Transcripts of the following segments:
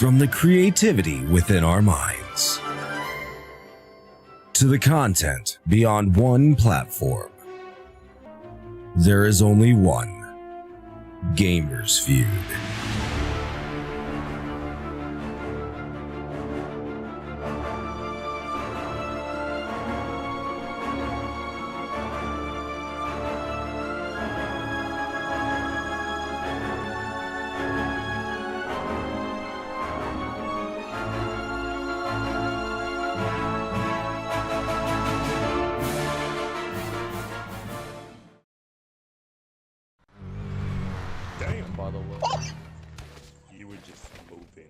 From the creativity within our minds to the content beyond one platform, there is only one Gamers Feud. Damn, by the way. You were just moving.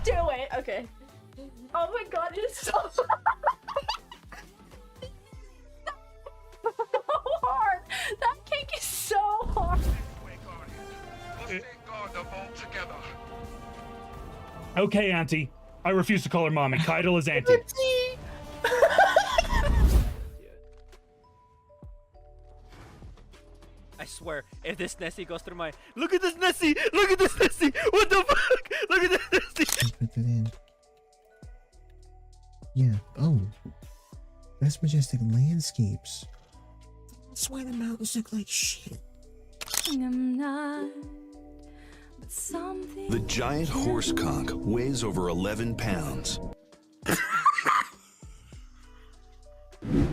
Do it. Okay. Oh my god, it's so hard. That cake is so hard. Okay, Auntie. I refuse to call her mommy. Kydal is Auntie. I swear, if this Nessie goes through my— Look at this Nessie! Look at this Nessie! What the fuck? Look at this Nessie! Put that in. Yeah. Oh. That's majestic landscapes. That's why the mountains look like shit. I'm not, but something. The giant horse conch weighs over 11 pounds.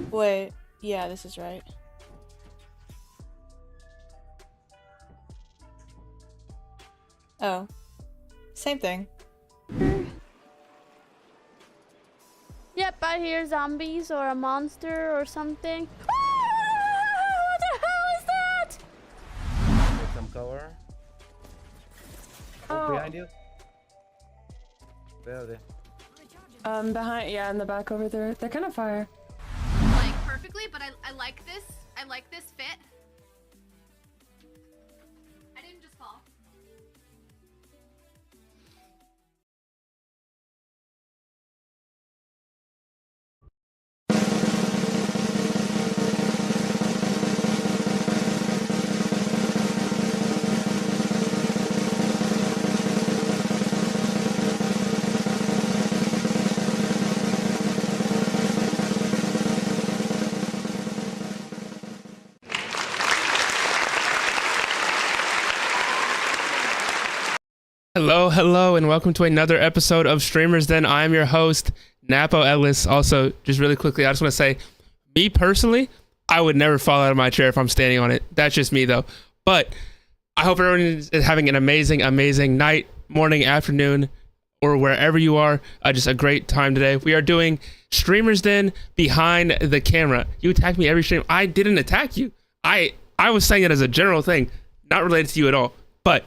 Wait, yeah, this is right. Oh. Same thing. Yep, I hear zombies or a monster or something. What the hell is that? Get some cover. Oh. Behind you. Where are they? Behind, yeah, in the back over there. They're kind of fire. Like perfectly, but I like this. I like this fit. I didn't just fall. Hello, and welcome to another episode of Streamers Den. I'm your host, Napo Ellis. Also, just really quickly, I just want to say, me personally, I would never fall out of my chair if I'm standing on it. That's just me, though. But I hope everyone is having an amazing night, morning, afternoon, or wherever you are. Just a great time today. We are doing Streamers Den behind the camera. You attack me every stream. I didn't attack you. I was saying it as a general thing, not related to you at all. But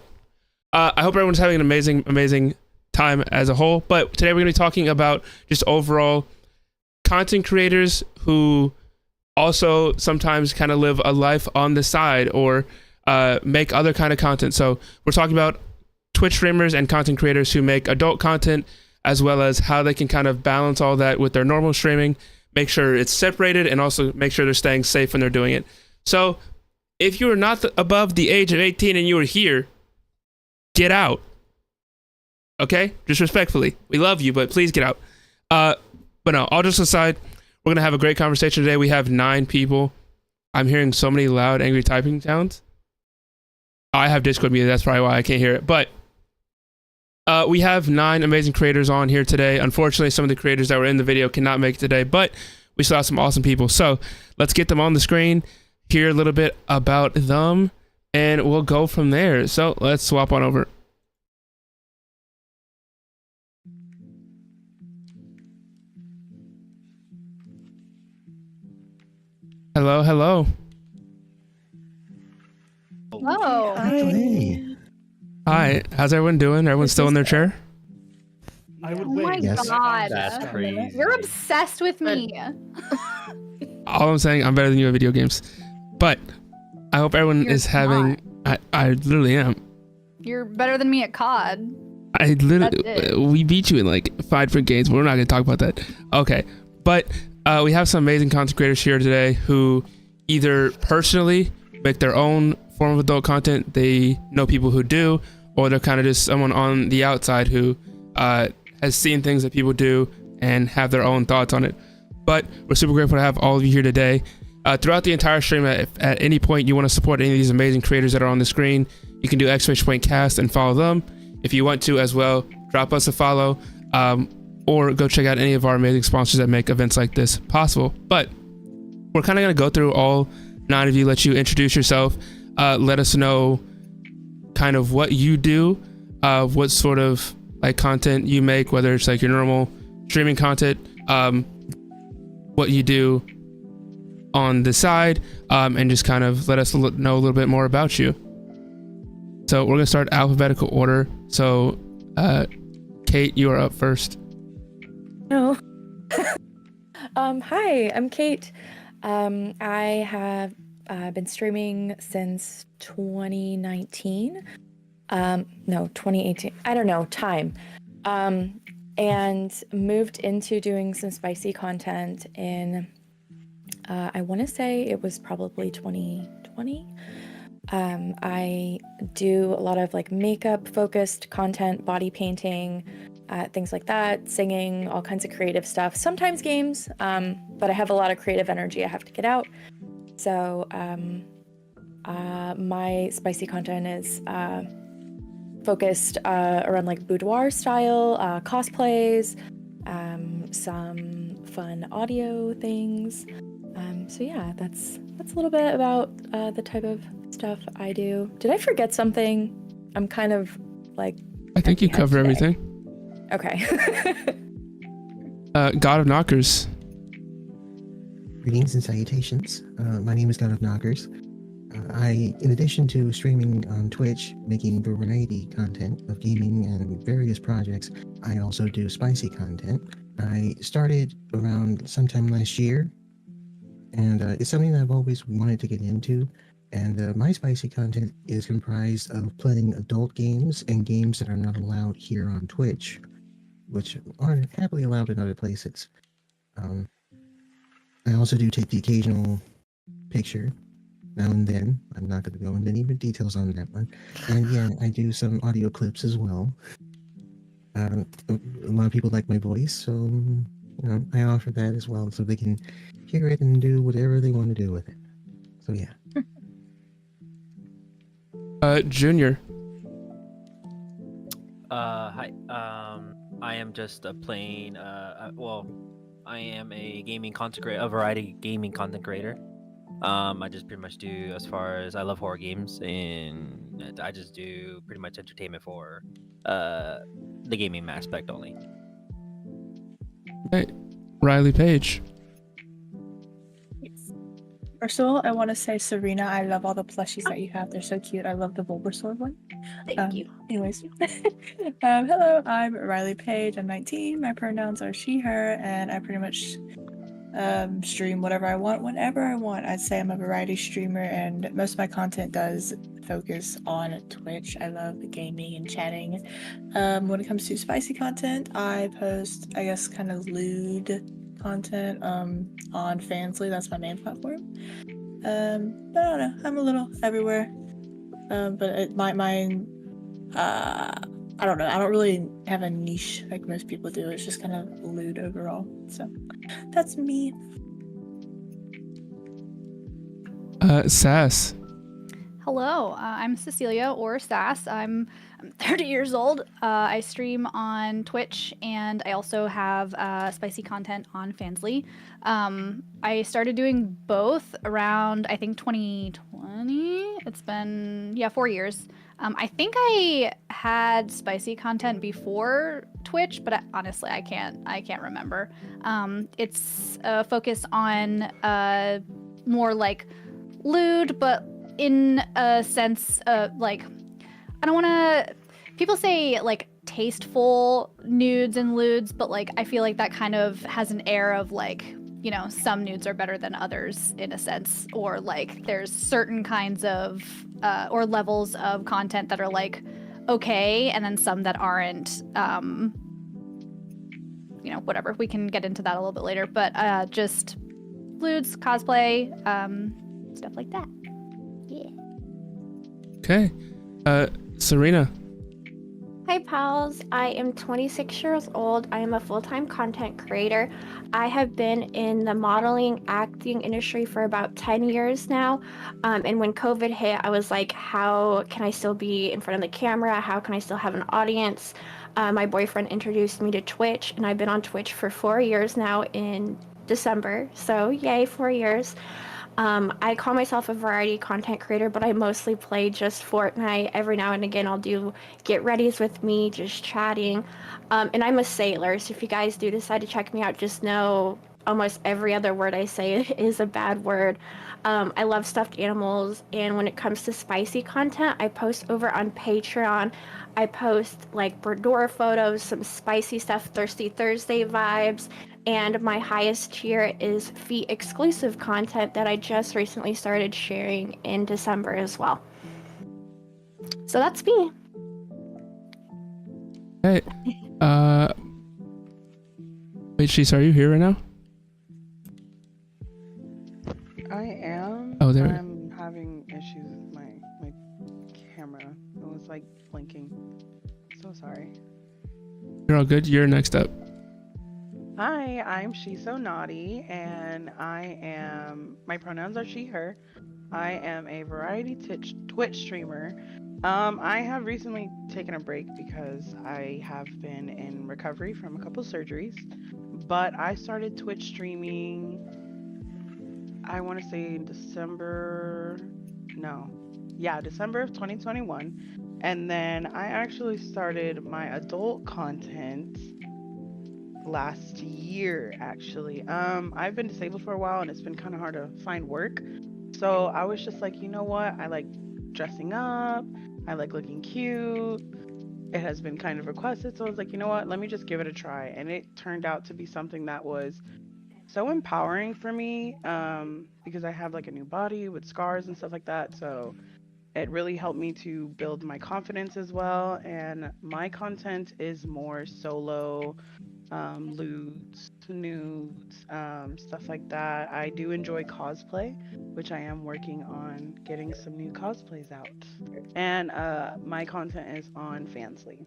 I hope everyone's having an amazing time as a whole. But today we're going to be talking about just overall content creators who also sometimes kind of live a life on the side or make other kind of content. So we're talking about Twitch streamers and content creators who make adult content, as well as how they can kind of balance all that with their normal streaming, make sure it's separated, and also make sure they're staying safe when they're doing it. So if you are not above the age of 18 and you are here, get out. Okay? Just respectfully. We love you, but please get out. But no, all just aside, we're going to have a great conversation today. We have 9 people. I'm hearing so many loud, angry typing sounds. I have Discord muted. That's probably why I can't hear it. But we have 9 amazing creators on here today. Unfortunately, some of the creators that were in the video cannot make it today, but we still have some awesome people. So let's get them on the screen, hear a little bit about them, and we'll go from there. So let's swap on over. Hello. Hello. Hey. Hi. How's everyone doing? Everyone's still in their chair? I would Oh my wait. Yes. god. That's crazy. You're obsessed with me. All I'm saying, I'm better than you at video games. But I hope everyone You're is having... I literally am. You're better than me at COD. I literally... That's it. We beat you in like 5 different games, but we're not going to talk about that. Okay. But we have some amazing content creators here today who either personally make their own form of adult content, they know people who do, or they're kind of just someone on the outside who has seen things that people do and have their own thoughts on it. But we're super grateful to have all of you here today. Throughout the entire stream, at any point you want to support any of these amazing creators that are on the screen, you can do !cast and follow them. If you want to as well, drop us a follow, or go check out any of our amazing sponsors that make events like this possible. But we're kind of going to go through all 9 of you, let you introduce yourself, let us know kind of what you do, what sort of like content you make, whether it's like your normal streaming content, what you do on the side, and just kind of let us know a little bit more about you. So we're gonna start alphabetical order. So Kate, you are up first. No. Hi, I'm Kate. I have been streaming since 2019. No, 2018. I don't know, time. And moved into doing some spicy content in, I want to say it was probably 2020. I do a lot of like makeup focused content, body painting, things like that, singing, all kinds of creative stuff, sometimes games, but I have a lot of creative energy I have to get out. So my spicy content is focused around like boudoir style, cosplays, some fun audio things. So yeah, that's a little bit about the type of stuff I do. Did I forget something? I'm kind of like... I think you covered everything. Okay. God of Knockers. Greetings and salutations. My name is God of Knockers. In addition to streaming on Twitch, making variety content of gaming and various projects, I also do spicy content. I started around sometime last year, and it's something that I've always wanted to get into. And my spicy content is comprised of playing adult games and games that are not allowed here on Twitch, which are happily allowed in other places. I also do take the occasional picture now and then. I'm not going to go into any details on that one. And yeah, I do some audio clips as well. A lot of people like my voice, so I offer that as well, so they can hear it and do whatever they want to do with it. So yeah. Junior. Hi. I am just playing. I am a gaming content creator, a variety gaming content creator. I just pretty much do, as far as I love horror games, and I just do pretty much entertainment for the gaming aspect only. Hey, Riley Page. First of all, I want to say, Serena, I love all the plushies that you have. They're so cute. I love the Bulbasaur one. Thank you. Anyways, hello, I'm Riley Page. I'm 19. My pronouns are she, her, and I pretty much stream whatever I want, whenever I want. I'd say I'm a variety streamer, and most of my content does focus on Twitch. I love gaming and chatting. When it comes to spicy content, I post, I guess, kind of lewd content on Fansly. That's my main platform. But I don't know, I'm a little everywhere. But I don't know, I don't really have a niche like most people do. It's just kind of lewd overall. So that's me. Sass. Hello, I'm Cecilia, or Sass. I'm 30 years old. I stream on Twitch, and I also have spicy content on Fansly. I started doing both around, I think, 2020. It's been, 4 years. I think I had spicy content before Twitch, but honestly, I can't remember. It's focused on more like lewd, but in a sense of like, I don't want to, people say like tasteful nudes and lewds, but like I feel like that kind of has an air of like, some nudes are better than others in a sense, or like there's certain kinds of or levels of content that are like okay, and then some that aren't whatever. We can get into that a little bit later, but just flutes, cosplay, stuff like that. Yeah. Okay. Serena. Hi pals, I am 26 years old. I am a full-time content creator. I have been in the modeling acting industry for about 10 years now. And when COVID hit, I was like, how can I still be in front of the camera? How can I still have an audience? My boyfriend introduced me to Twitch, and I've been on Twitch for 4 years now in December. So yay, 4 years. I call myself a variety content creator, but I mostly play just Fortnite. Every now and again, I'll do get readies with me, just chatting. And I'm a sailor, so if you guys do decide to check me out, just know almost every other word I say is a bad word. I love stuffed animals, and when it comes to spicy content, I post over on Patreon. I post like Bradora photos, some spicy stuff, Thirsty Thursday vibes, and my highest tier is feet exclusive content that I just recently started sharing in December as well. So that's me. Hey, wait, Shees, are you here right now? I am. Oh, there. I'm having issues with my camera. It was like blinking. So sorry. You're all good. You're next up. Hi, I'm She's So Naughty, and my pronouns are she, her. I am a variety Twitch streamer. I have recently taken a break because I have been in recovery from a couple surgeries, but I started Twitch streaming, I want to say December of 2021, and then I actually started my adult content last year, actually. I've been disabled for a while, and it's been kind of hard to find work. So I was just like, you know what? I like dressing up. I like looking cute. It has been kind of requested. So I was like, you know what? Let me just give it a try. And it turned out to be something that was so empowering for me, because I have like a new body with scars and stuff like that. So it really helped me to build my confidence as well. And my content is more solo, lewds, nudes, stuff like that. I do enjoy cosplay, which I am working on getting some new cosplays out. And my content is on Fansly.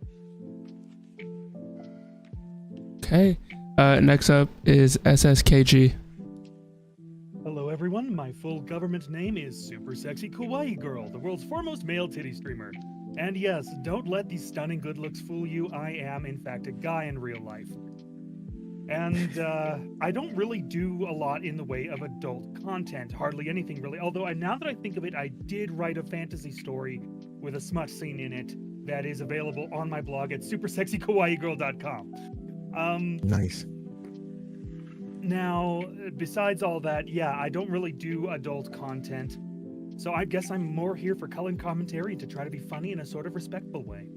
Okay. Next up is SSKG. Hello everyone, my full government name is Super Sexy Kawaii Girl, the world's foremost male titty streamer. And yes, don't let these stunning good looks fool you, I am in fact a guy in real life. And I don't really do a lot in the way of adult content, hardly anything really, although now that I think of it, I did write a fantasy story with a smut scene in it that is available on my blog at supersexykawaiigirl.com. Nice. Now, besides all that, yeah, I don't really do adult content, so I guess I'm more here for color and commentary and to try to be funny in a sort of respectful way.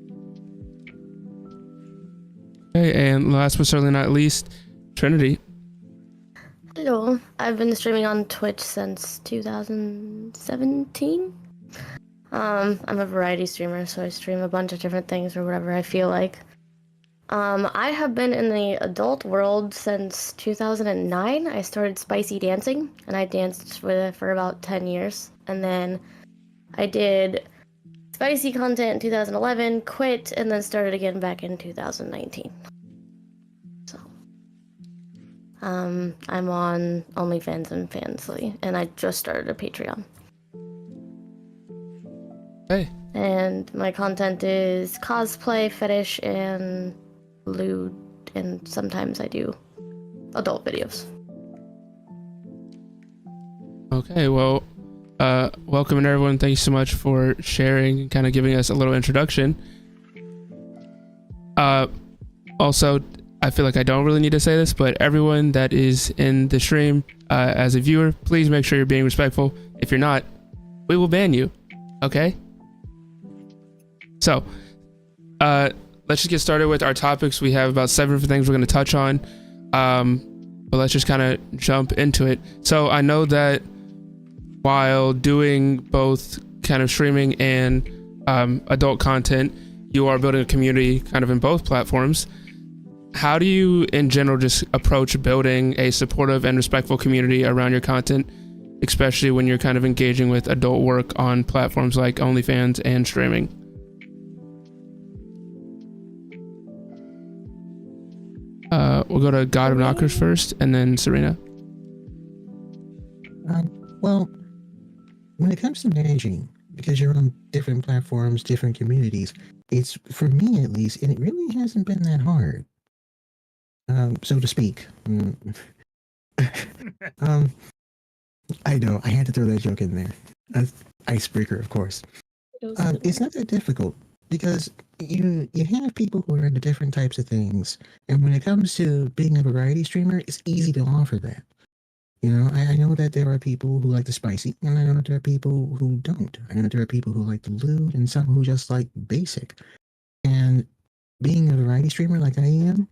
Okay, and last but certainly not least, Trinity. Hello, I've been streaming on Twitch since 2017. I'm a variety streamer, so I stream a bunch of different things or whatever I feel like. I have been in the adult world since 2009. I started spicy dancing, and I danced with it for about 10 years. And then I did spicy content in 2011, quit, and then started again back in 2019. So, I'm on OnlyFans and Fansly, and I just started a Patreon. Hey. And my content is cosplay, fetish, and lewd, and sometimes I do adult videos. Okay, well, welcome and everyone. Thank you so much for sharing and kind of giving us a little introduction. Also, I feel like I don't really need to say this, but everyone that is in the stream as a viewer, please make sure you're being respectful. If you're not, we will ban you. Okay? So, let's just get started with our topics. We have about 7 different things we're going to touch on, but let's just kind of jump into it. So I know that while doing both kind of streaming and adult content, you are building a community kind of in both platforms. how do you in general just approach building a supportive and respectful community around your content, especially when you're kind of engaging with adult work on platforms like OnlyFans and streaming? We'll go to God of Knockers first, and then Serena. Well, when it comes to managing, because you're on different platforms, different communities, it's, for me at least, and it really hasn't been that hard, so to speak. I know, I had to throw that joke in there. Icebreaker, of course. It's not that difficult, because you have people who are into different types of things, and when it comes to being a variety streamer, it's easy to offer that. You know, I know that there are people who like the spicy, and I know that there are people who don't. I know that there are people who like the lewd, and some who just like basic. And being a variety streamer like I am,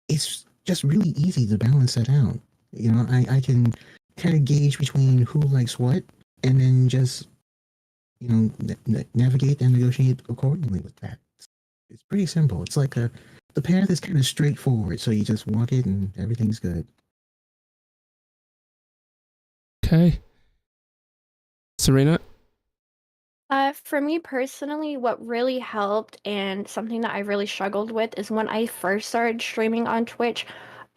it's just really easy to balance that out. You know, I can kind of gauge between who likes what, and then just, you know, navigate and negotiate accordingly with that. It's pretty simple. It's like the path is kind of straightforward, so you just walk it and everything's good. Okay. Serena? For me personally, what really helped and something that I really struggled with is when I first started streaming on Twitch,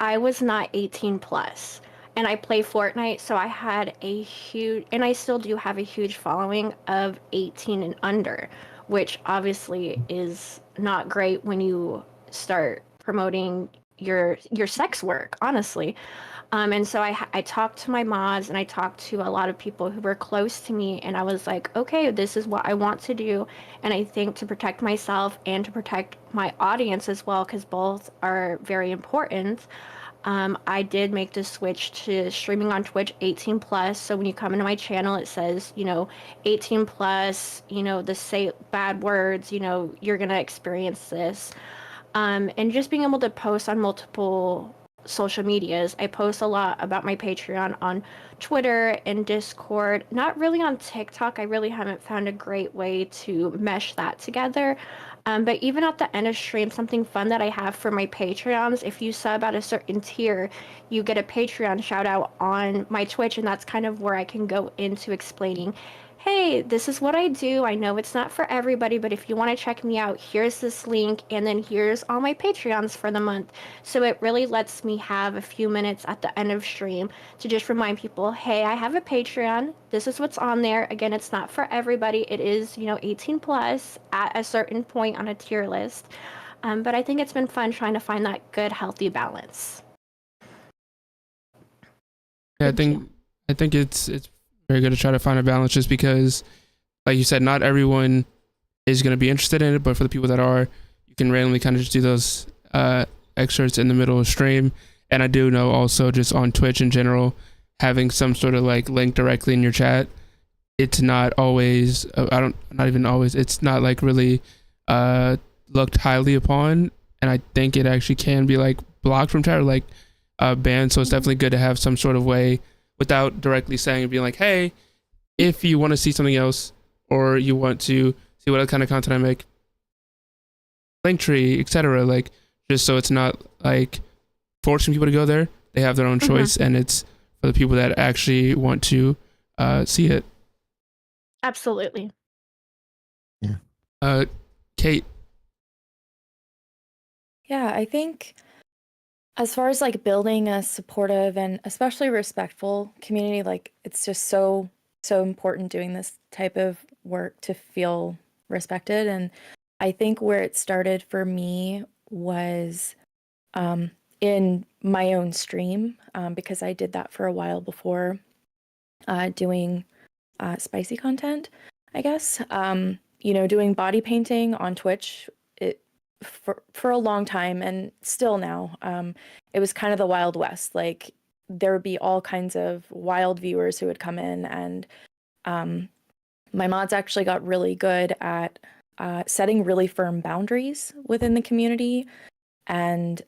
I was not 18 plus. And I play Fortnite, so I had a huge, and I still do have a huge following of 18 and under, which obviously is not great when you start promoting your sex work, honestly. And so I talked to my mods and I talked to a lot of people who were close to me, and I was like, okay, this is what I want to do. And I think to protect myself and to protect my audience as well, because both are very important, I did make the switch to streaming on Twitch 18 plus. So when you come into my channel, it says, you know, 18 plus, you know, the say bad words, you know, you're going to experience this. And just being able to post on multiple social medias. I post a lot about my Patreon on Twitter and Discord, not really on TikTok. I really haven't found a great way to mesh that together. But even at the end of stream, something fun that I have for my Patreons, if you sub at a certain tier, you get a Patreon shout out on my Twitch, and that's kind of where I can go into explaining, hey, this is what I do. I know it's not for everybody, but if you want to check me out, here's this link, and then here's all my Patreons for the month. So it really lets me have a few minutes at the end of stream to just remind people, hey, I have a Patreon. This is what's on there. Again, it's not for everybody. It is, you know, 18 plus at a certain point on a tier list. But I think it's been fun trying to find that good, healthy balance. Yeah, I think it's very good to try to find a balance, just because, like you said, not everyone is going to be interested in it, but for the people that are, you can randomly kind of just do those excerpts in the middle of stream. And I do know also, just on Twitch in general, having some sort of like link directly in your chat, it's not always it's not like really looked highly upon, and I think it actually can be like blocked from chat or like banned. So it's definitely good to have some sort of way, without directly saying and being like, hey, if you want to see something else, or you want to see what kind of content I make, Linktree, etc. Like, just so it's not like forcing people to go there. They have their own choice, and it's for the people that actually want to see it. Absolutely. Yeah. Kate. Yeah, I think as far as like building a supportive and especially respectful community, like it's just so important doing this type of work to feel respected. And I think where it started for me was in my own stream, because I did that for a while before doing spicy content, I guess. You know, doing body painting on Twitch, for a long time, and still now, it was kind of the Wild West. Like, there would be all kinds of wild viewers who would come in, and my mods actually got really good at setting really firm boundaries within the community, and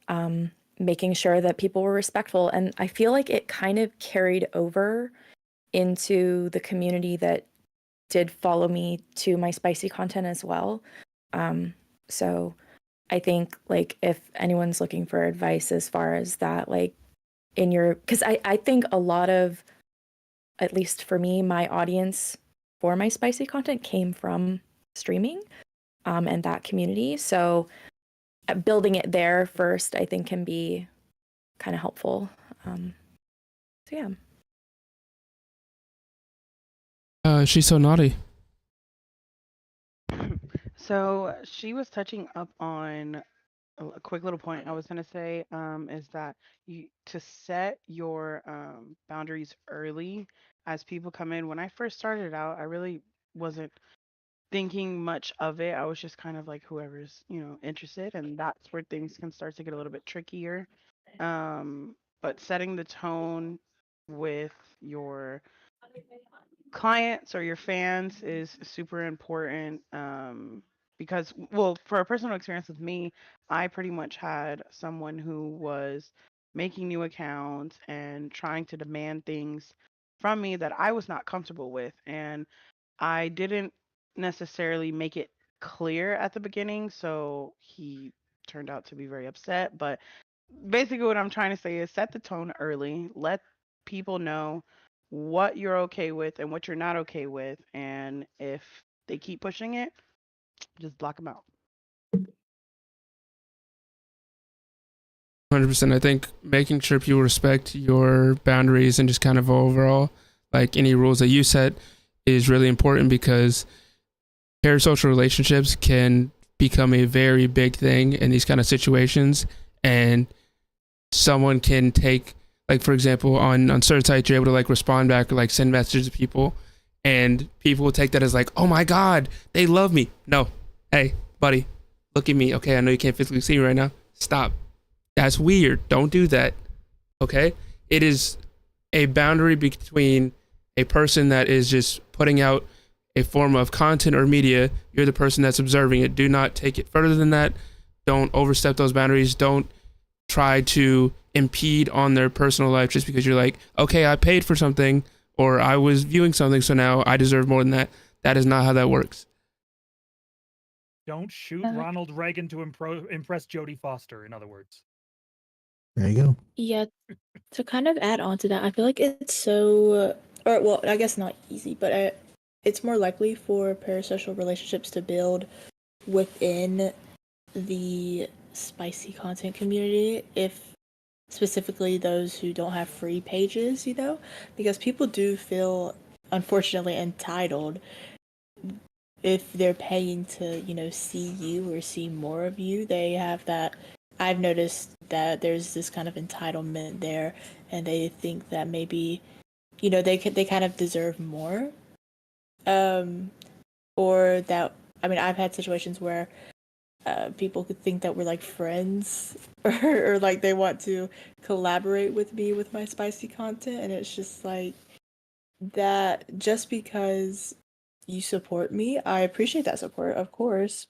making sure that people were respectful. And I feel like it kind of carried over into the community that did follow me to my spicy content as well. So I think like if anyone's looking for advice as far as that, like in your, because I think a lot of, at least for me, my audience for my spicy content came from streaming and that community. So building it there first, I think can be kind of helpful. So yeah. She's so naughty. So she was touching up on a quick little point I was gonna say, is that you to set your boundaries early as people come in. When I first started out, I really wasn't thinking much of it. I was just kind of like whoever's, interested, and that's where things can start to get a little bit trickier. But setting the tone with your clients or your fans is super important, because, well, for a personal experience with me, I pretty much had someone who was making new accounts and trying to demand things from me that I was not comfortable with, and I didn't necessarily make it clear at the beginning, so he turned out to be very upset. But basically, what I'm trying to say is set the tone early, let people know what you're okay with and what you're not okay with, and if they keep pushing it, just block them out. 100%. I think making sure people respect your boundaries and just kind of overall, like any rules that you set, is really important because parasocial relationships can become a very big thing in these kind of situations, and someone can take, like, for example, on certain sites you're able to like respond back or like send messages to people, and people will take that as like, oh my god, they love me. No, hey buddy, look at me. Okay, I know you can't physically see me right now, stop, that's weird, don't do that. Okay, it is a boundary between a person that is just putting out a form of content or media. You're the person that's observing it. Do not take it further than that. Don't overstep those boundaries. Don't try to impede on their personal life just because you're like, okay, I paid for something or I was viewing something, so now I deserve more than that. That is not how that works. Don't shoot Ronald Reagan to impress Jodie Foster, in other words. There you go. Yeah, to kind of add on to that, I feel like it's so, or well, I guess not easy, but it's more likely for parasocial relationships to build within the spicy content community if specifically those who don't have free pages, because people do feel unfortunately entitled if they're paying to, see you or see more of you. They have that. I've noticed that there's this kind of entitlement there, and they think that maybe, they kind of deserve more, or that. I mean, I've had situations where people could think that we're like friends, or like they want to collaborate with me with my spicy content, and it's just like that. Just because you support me, I appreciate that support, of course,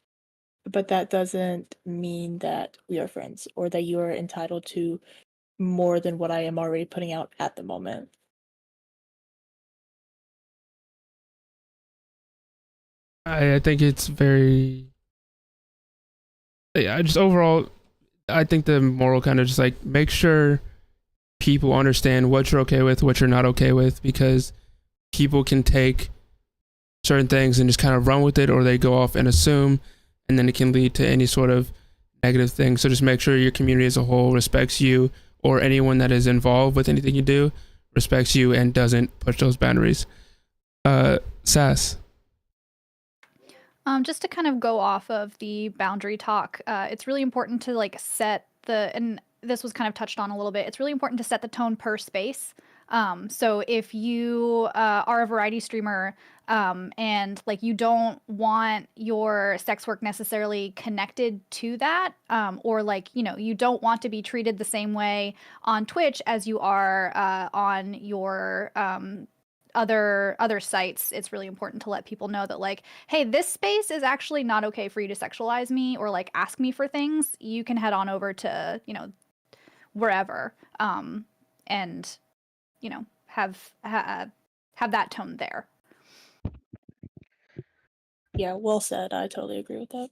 but that doesn't mean that we are friends or that you are entitled to more than what I am already putting out at the moment. I think it's very, yeah, just overall, I think the moral kind of just like make sure people understand what you're okay with, what you're not okay with, because people can take certain things and just kind of run with it, or they go off and assume, and then it can lead to any sort of negative thing. So just make sure your community as a whole respects you, or anyone that is involved with anything you do respects you and doesn't push those boundaries. Sass. Just to kind of go off of the boundary talk, it's really important to like set and this was kind of touched on a little bit, it's really important to set the tone per space. So if you are a variety streamer and like you don't want your sex work necessarily connected to that, or like, you don't want to be treated the same way on Twitch as you are on your other sites, it's really important to let people know that like, hey, this space is actually not okay for you to sexualize me or like ask me for things. You can head on over to, wherever, and have that tone there. Yeah, well said. I totally agree with that.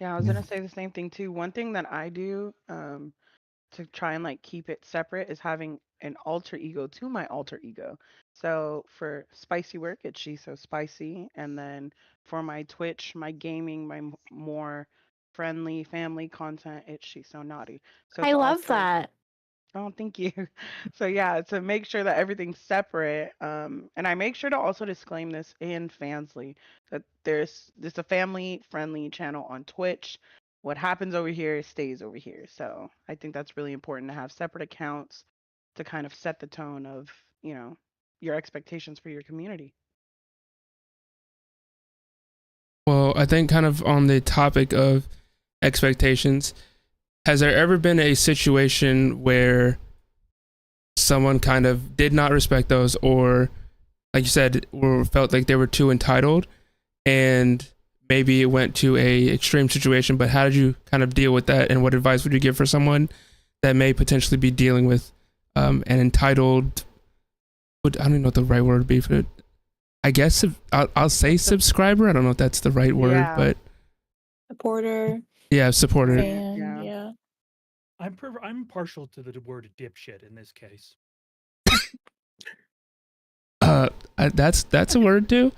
Yeah, I was gonna say the same thing too. One thing that I do, to try and like keep it separate is having an alter ego to my alter ego. So for spicy work, it's She So Spicy, and then for my Twitch, my gaming, my more friendly family content, it's She So Naughty. So I to love also that. Oh, thank you. So yeah, to make sure that everything's separate, and I make sure to also disclaim this in Fansly that there's a family friendly channel on Twitch. What happens over here stays over here. So I think that's really important to have separate accounts to kind of set the tone of, your expectations for your community. Well, I think kind of on the topic of expectations, has there ever been a situation where someone kind of did not respect those, or like you said, or felt like they were too entitled, and maybe it went to a extreme situation, but how did you kind of deal with that, and what advice would you give for someone that may potentially be dealing with an entitled, I don't even know what the right word would be for it. I guess I'll say subscriber. I don't know if that's the right word, Yeah. but Supporter. yeah, supporter. Fan. Yeah. I'm partial to the word dipshit in this case. That's a word too.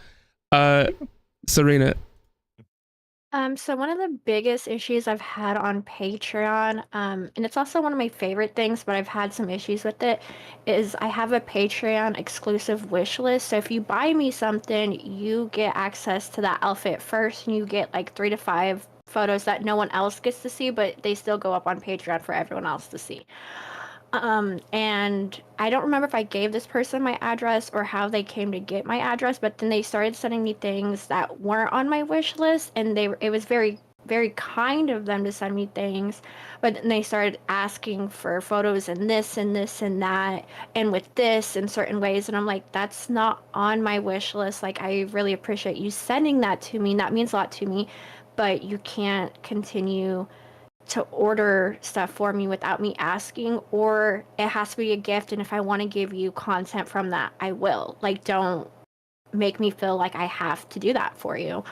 Serena. So one of the biggest issues I've had on Patreon, and it's also one of my favorite things, but I've had some issues with it, is I have a Patreon exclusive wish list. So if you buy me something, you get access to that outfit first, and you get like 3 to 5 photos that no one else gets to see, but they still go up on Patreon for everyone else to see. And I don't remember if I gave this person my address or how they came to get my address, but then they started sending me things that weren't on my wish list, and it was very, very kind of them to send me things, but then they started asking for photos and this and this and that, and with this in certain ways, and I'm like, that's not on my wish list. Like, I really appreciate you sending that to me. That means a lot to me, but you can't continue to order stuff for me without me asking, or it has to be a gift, and if I want to give you content from that, I will. Like, don't make me feel like I have to do that for you.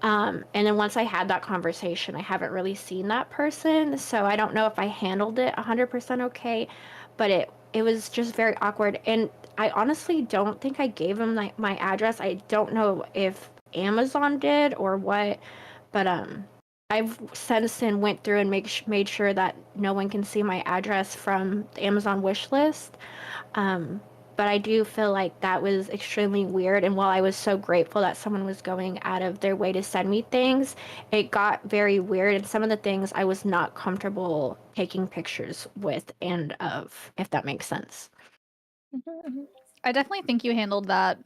And then once I had that conversation, I haven't really seen that person, so I don't know if I handled it 100% okay, but it was just very awkward, and I honestly don't think I gave him my address. I don't know if Amazon did or what, but I've since then went through and made sure that no one can see my address from the Amazon wish list. But I do feel like that was extremely weird. And while I was so grateful that someone was going out of their way to send me things, it got very weird. And some of the things I was not comfortable taking pictures with and of, if that makes sense. I definitely think you handled that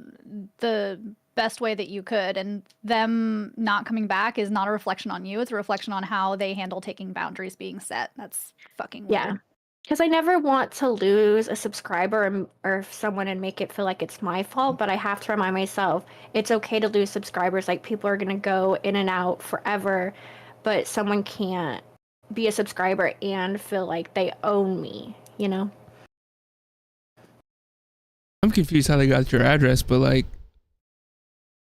the best way that you could, and them not coming back is not a reflection on you. It's a reflection on how they handle taking boundaries being set. That's fucking weird. Yeah. Because I never want to lose a subscriber or someone and make it feel like it's my fault, but I have to remind myself it's okay to lose subscribers. Like, people are going to go in and out forever, but someone can't be a subscriber and feel like they own me, you know? I'm confused how they got your address, but like,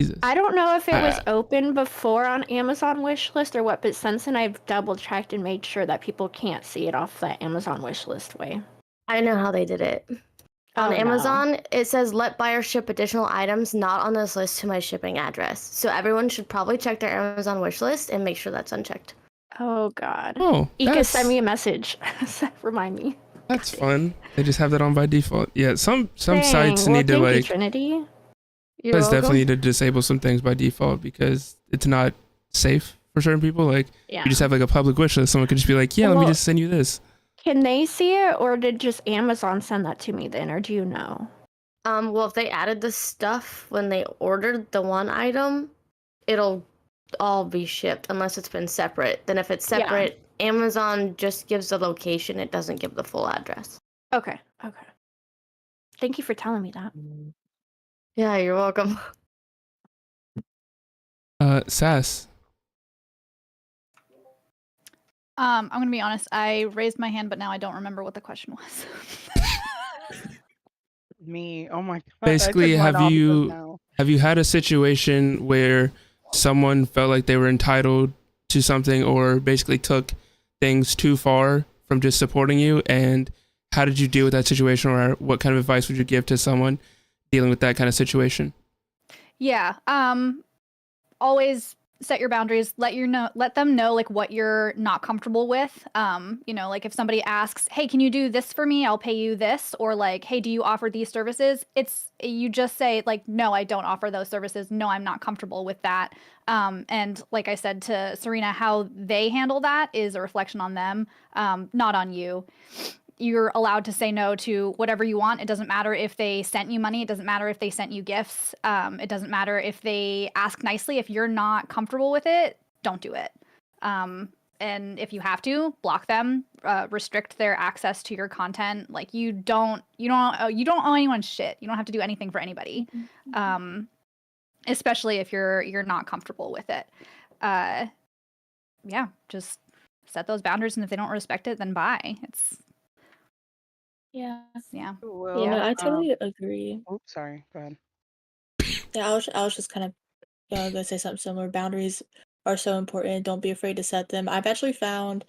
Jesus. I don't know if it was open before on Amazon wishlist or what, but since then I've double checked and made sure that people can't see it off that Amazon wishlist way. I know how they did it. On Amazon, it says let buyer ship additional items not on this list to my shipping address. So everyone should probably check their Amazon wish list and make sure that's unchecked. Oh God. Oh, Ika, send me a message. Remind me. That's fun. They just have that on by default. Yeah, some Dang, sites well, need to thank you, like. Trinity. Sites definitely need to disable some things by default because it's not safe for certain people. Like, Yeah. you just have like a public wish list. Someone could just be like, "Yeah, let me Well, just send you this." Can they see it, or did just Amazon send that to me then, or do you know? Well, if they added the stuff when they ordered the one item, it'll all be shipped unless it's been separate. Then if it's separate, Amazon just gives the location. It doesn't give the full address. Okay. Thank you for telling me that. Yeah, you're welcome. Sass. I'm gonna be honest. I raised my hand, but now I don't remember what the question was. Me, oh my God. Basically, I took mine off just now. have you had a situation where someone felt like they were entitled to something or basically took things too far from just supporting you? And how did you deal with that situation, or what kind of advice would you give to someone dealing with that kind of situation? Yeah. Always set your boundaries. Let them know like what you're not comfortable with. Like if somebody asks, "Hey, can you do this for me? I'll pay you this," or like, "Hey, do you offer these services?" You just say like, "No, I don't offer those services. No, I'm not comfortable with that." And like I said to Serena, how they handle that is a reflection on them, not on you. You're allowed to say no to whatever you want. It doesn't matter if they sent you money. It doesn't matter if they sent you gifts. It doesn't matter if they ask nicely. If you're not comfortable with it, don't do it. And if you have to, block them, restrict their access to your content. Like you don't owe anyone shit. You don't have to do anything for anybody, especially if you're not comfortable with it. Yeah, just set those boundaries, and if they don't respect it, then bye. Yeah. Well, Yeah, I totally agree. Oops, sorry. Go ahead. Yeah, I was just kind of gonna say something similar. Boundaries are so important. Don't be afraid to set them. I've actually found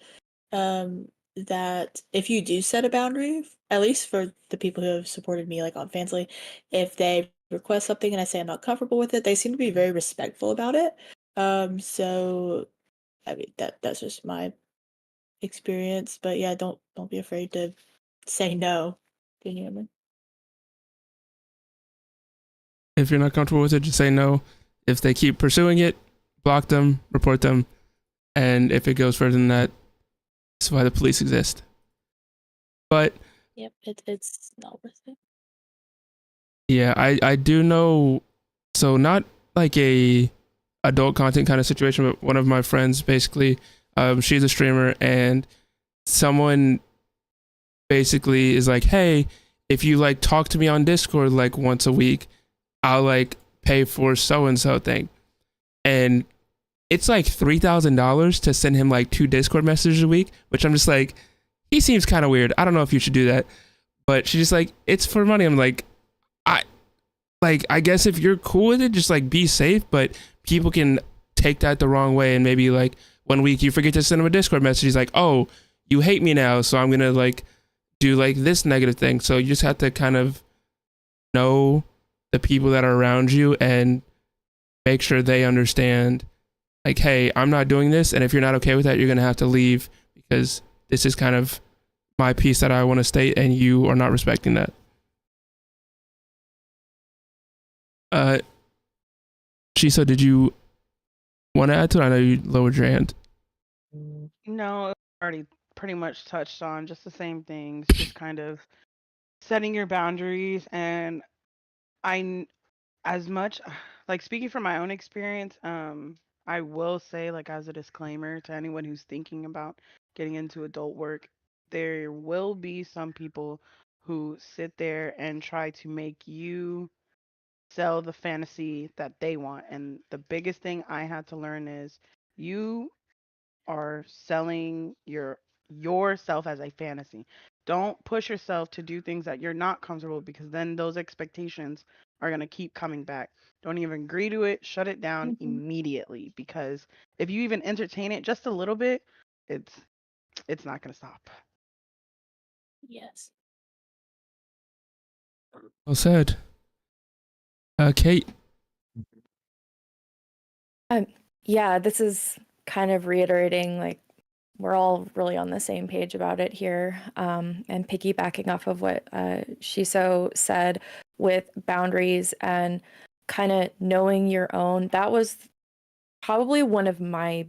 that if you do set a boundary, at least for the people who have supported me, like on Fansly, if they request something and I say I'm not comfortable with it, they seem to be very respectful about it. So I mean that's just my experience. But yeah, don't be afraid to say no. Genuinely. If you're not comfortable with it, just say no. If they keep pursuing it, block them, report them, and if it goes further than that, that's why the police exist. But Yep, it's not worth it. yeah, I do know. So not like a adult content kind of situation, but one of my friends basically, she's a streamer, and someone basically is like, hey, if you like talk to me on Discord like once a week, I'll like pay for so and so thing. And it's like $3,000 to send him like 2 Discord messages a week, which I'm just like, he seems kind of weird. I don't know if you should do that. But she's just like, it's for money. I'm like, I guess if you're cool with it, just like be safe, but people can take that the wrong way, and maybe like 1 week you forget to send him a Discord message. He's like, oh, you hate me now, so I'm gonna like do like this negative thing. So you just have to kind of know the people that are around you and make sure they understand like, hey, I'm not doing this, and if you're not okay with that, you're gonna have to leave, because this is kind of my piece that I want to state, and you are not respecting that. Shisa, did you want to add to it? I know you lowered your hand. No, it already pretty much touched on just the same things, just kind of setting your boundaries. And as much like speaking from my own experience, I will say, like, as a disclaimer to anyone who's thinking about getting into adult work, there will be some people who sit there and try to make you sell the fantasy that they want. And the biggest thing I had to learn is you are selling yourself as a fantasy. Don't push yourself to do things that you're not comfortable, because then those expectations are going to keep coming back. Don't even agree to it. Shut it down immediately, because if you even entertain it just a little bit, it's not going to stop. Yes. Well said. Kate. Yeah, this is kind of reiterating, like, we're all really on the same page about it here. And piggybacking off of what Shiso said with boundaries and kind of knowing your own, that was probably one of my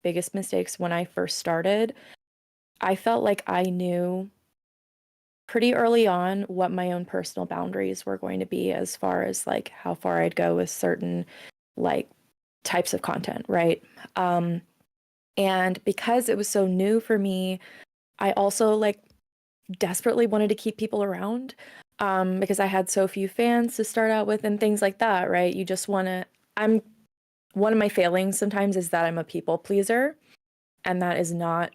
biggest mistakes when I first started. I felt like I knew pretty early on what my own personal boundaries were going to be, as far as like how far I'd go with certain like types of content, right? And because it was so new for me, I also like desperately wanted to keep people around, because I had so few fans to start out with and things like that, right? You just want to, one of my failings sometimes is that I'm a people pleaser, and that is not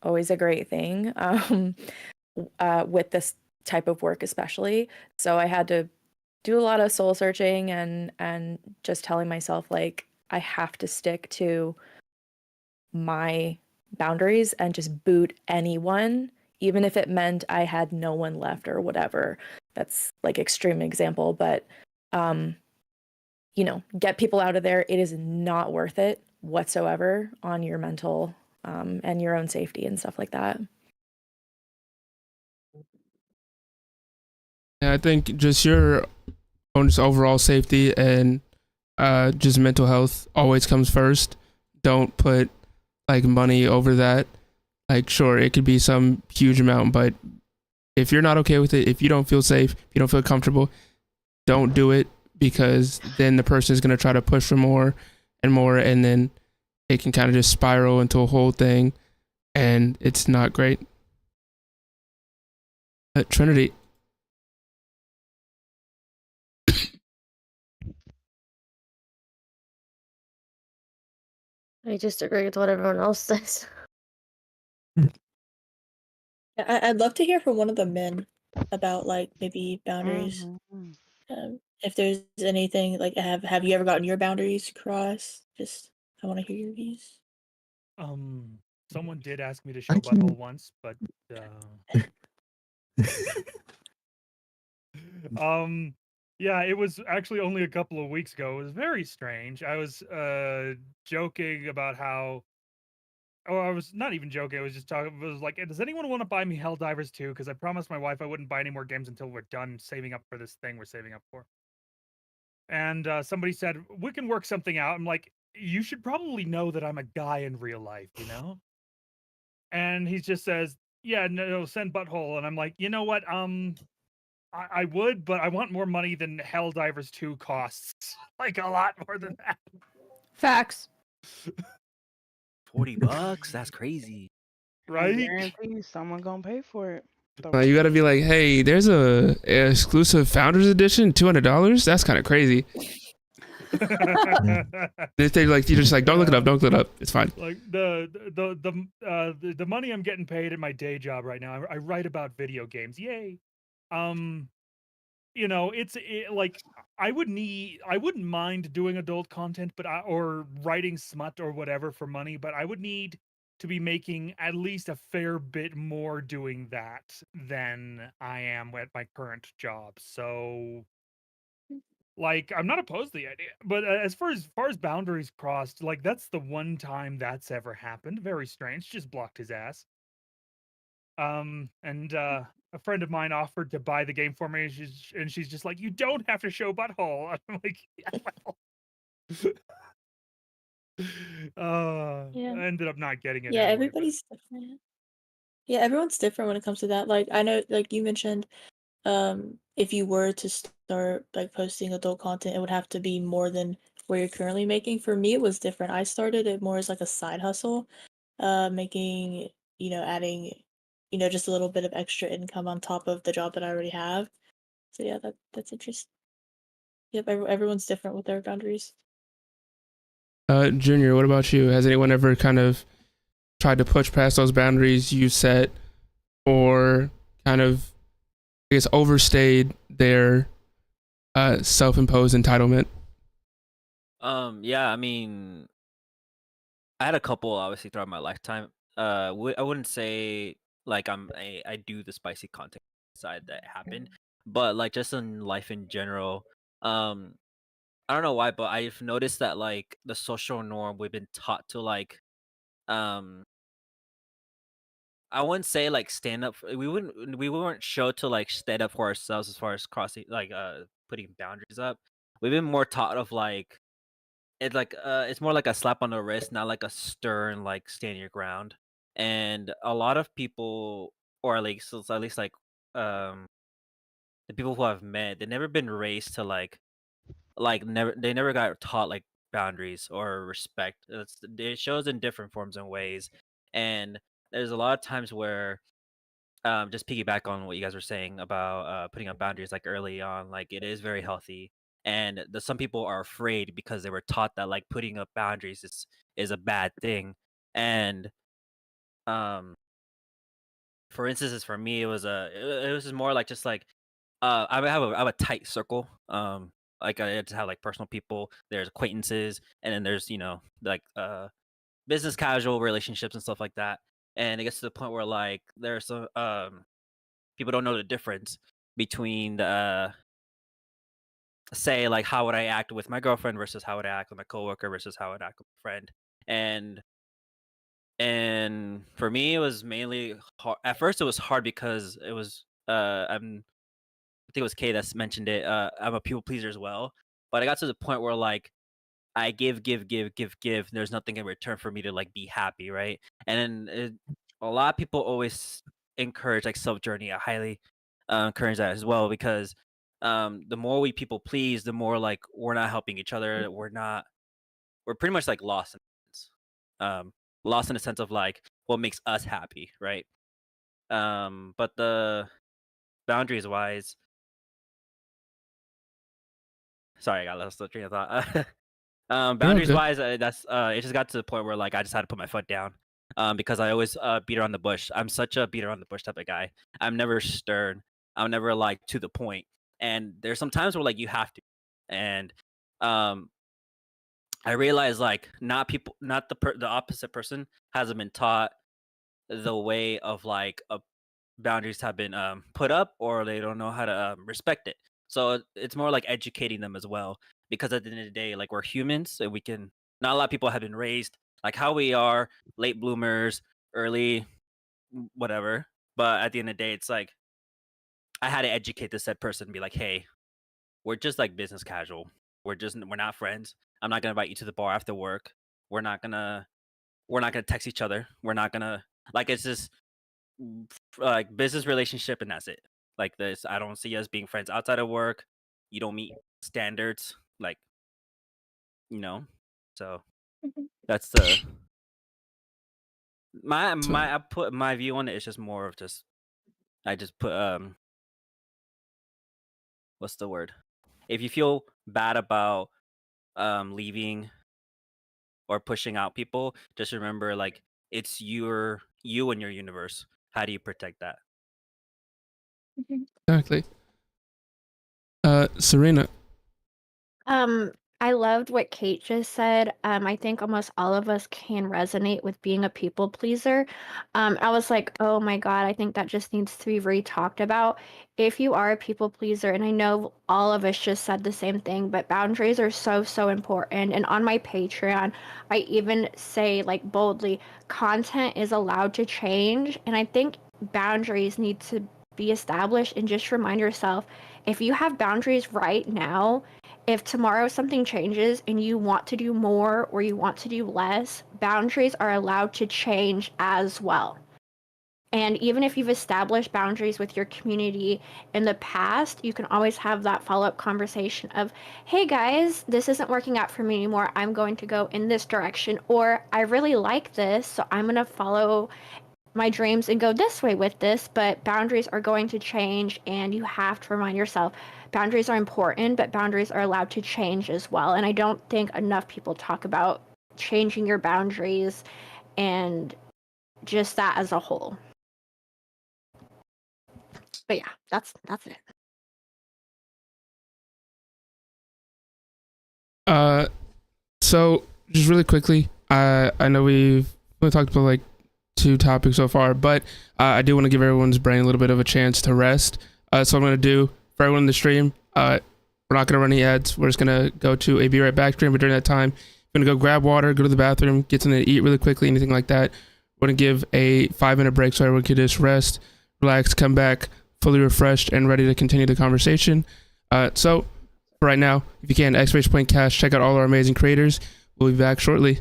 always a great thing. With this type of work especially. So I had to do a lot of soul searching and just telling myself like I have to stick to my boundaries and just boot anyone, even if it meant I had no one left or whatever. That's like extreme example, but you know, get people out of there. It is not worth it whatsoever on your mental and your own safety and stuff like that. Yeah, I think just your own just overall safety and just mental health always comes first. Don't put like money over that. Like, sure, it could be some huge amount, but if you're not okay with it, if you don't feel safe, if you don't feel comfortable, don't do it, because then the person is going to try to push for more and more, and then it can kind of just spiral into a whole thing, and it's not great. Trinity. I just agree with what everyone else says. I'd love to hear from one of the men about like maybe boundaries. If there's anything like have you ever gotten your boundaries crossed? Just I want to hear your views. Someone did ask me to I show can. butthole once, but yeah, it was actually only a couple of weeks ago. It was very strange. I was joking about how, oh, I was not even joking. I was just talking. I was like, does anyone want to buy me Helldivers 2? Because I promised my wife I wouldn't buy any more games until we're done saving up for this thing we're saving up for. And somebody said, we can work something out. I'm like, you should probably know that I'm a guy in real life, you know? And he just says, yeah, no, send butthole. And I'm like, you know what? I would, but I want more money than Helldivers 2 costs. Like a lot more than that. Facts. $40? That's crazy. I Right? guarantee you someone gonna pay for it. You gotta be like, hey, there's a exclusive Founders Edition, $200. That's kind of crazy. If they like, you're just like, don't look it up, don't look it up. It's fine. Like the money I'm getting paid at my day job right now. I write about video games. Yay. You know, like I wouldn't mind doing adult content, but or writing smut or whatever for money, but I would need to be making at least a fair bit more doing that than I am at my current job. So like I'm not opposed to the idea, but as far as boundaries crossed, like that's the one time that's ever happened. Very strange. Just blocked his ass. And a friend of mine offered to buy the game for me, and she's just like, you don't have to show butthole. I'm like, yeah, well. Yeah. I ended up not getting it Yeah, anyway. everybody's different. Yeah, everyone's different when it comes to that. Like I know, like you mentioned, if you were to start like posting adult content, it would have to be more than where you're currently making. For me, it was different. I started it more as like a side hustle, making, adding, just a little bit of extra income on top of the job that I already have. So yeah, that's interesting. Yep, everyone's different with their boundaries. Junior, what about you? Has anyone ever kind of tried to push past those boundaries you set, or kind of, I guess, overstayed their self-imposed entitlement? Yeah, I mean, I had a couple obviously throughout my lifetime. I wouldn't say like I do the spicy content side that happened, but like just in life in general. I don't know why, but I've noticed that like the social norm we've been taught to like um I wouldn't say like stand up. We weren't showed to like stand up for ourselves as far as crossing like putting boundaries up. We've been more taught of like it's more like a slap on the wrist, not like a stern like stand your ground. And a lot of people, or at least like um the people who I've met, they've never been raised to they never got taught like boundaries or respect. It shows in different forms and ways. And there's a lot of times where just piggyback on what you guys were saying about putting up boundaries like early on, like it is very healthy. And some people are afraid because they were taught that like putting up boundaries is a bad thing. And um for instance, for me it was just more like just like I have a tight circle. Like I just have like personal people, there's acquaintances, and then there's like business casual relationships and stuff like that. And it gets to the point where like there's some people don't know the difference between the say like how would I act with my girlfriend versus how would I act with my coworker versus how would I act with my friend. And for me it was mainly hard. At first it was hard because it was I think it was Kay that's mentioned it. I'm a people pleaser as well. But I got to the point where like I give. And there's nothing in return for me to like be happy, right? And then a lot of people always encourage like self journey. I highly encourage that as well because the more we people please, the more like we're not helping each other. We're pretty much like lost in a sense. Lost in the sense of like what makes us happy, right? But the boundaries wise, sorry, I got lost the train of thought. Boundaries wise, that's it just got to the point where like I just had to put my foot down. Because I always beat around the bush. I'm such a beat around the bush type of guy. I'm never stern. I'm never like to the point. And there's some times where like you have to. And I realize like not the opposite person hasn't been taught the way of like boundaries have been put up, or they don't know how to respect it. So it's more like educating them as well, because at the end of the day, like we're humans, and we can. Not a lot of people have been raised like how we are, late bloomers, early whatever. But at the end of the day, it's like I had to educate the said person and be like, hey, we're just like business casual. We're not friends. I'm not gonna invite you to the bar after work. We're not gonna text each other. We're not gonna like it's just like business relationship and that's it. Like this, I don't see us being friends outside of work. You don't meet standards, like So that's the I put my view on it. It's just more of just I just put what's the word? If you feel bad about leaving or pushing out people, just remember like it's you and your universe. How do you protect that? Exactly. Serena. I loved what Kate just said. I think almost all of us can resonate with being a people pleaser. I was like, oh my God, I think that just needs to be re-talked about. If you are a people pleaser, and I know all of us just said the same thing, but boundaries are so, so important. And on my Patreon, I even say like boldly, content is allowed to change. And I think boundaries need to be established, and just remind yourself, if you have boundaries right now, if tomorrow something changes and you want to do more or you want to do less, boundaries are allowed to change as well. And even if you've established boundaries with your community in the past, you can always have that follow-up conversation of, hey guys, this isn't working out for me anymore. I'm going to go in this direction, or I really like this, so I'm going to follow my dreams and go this way with this. But boundaries are going to change, and you have to remind yourself boundaries are important, but boundaries are allowed to change as well. And I don't think enough people talk about changing your boundaries and just that as a whole. But yeah, that's it. So just really quickly, I know we've talked about like 2 topics so far, but I do want to give everyone's brain a little bit of a chance to rest. So I'm going to do for everyone in the stream, we're not going to run any ads. We're just going to go to a Be Right Back stream, but during that time, I'm going to go grab water, go to the bathroom, get something to eat really quickly, anything like that. We're going to give a 5-minute break so everyone can just rest, relax, come back fully refreshed and ready to continue the conversation. So for right now, if you can, !cash, check out all our amazing creators. We'll be back shortly.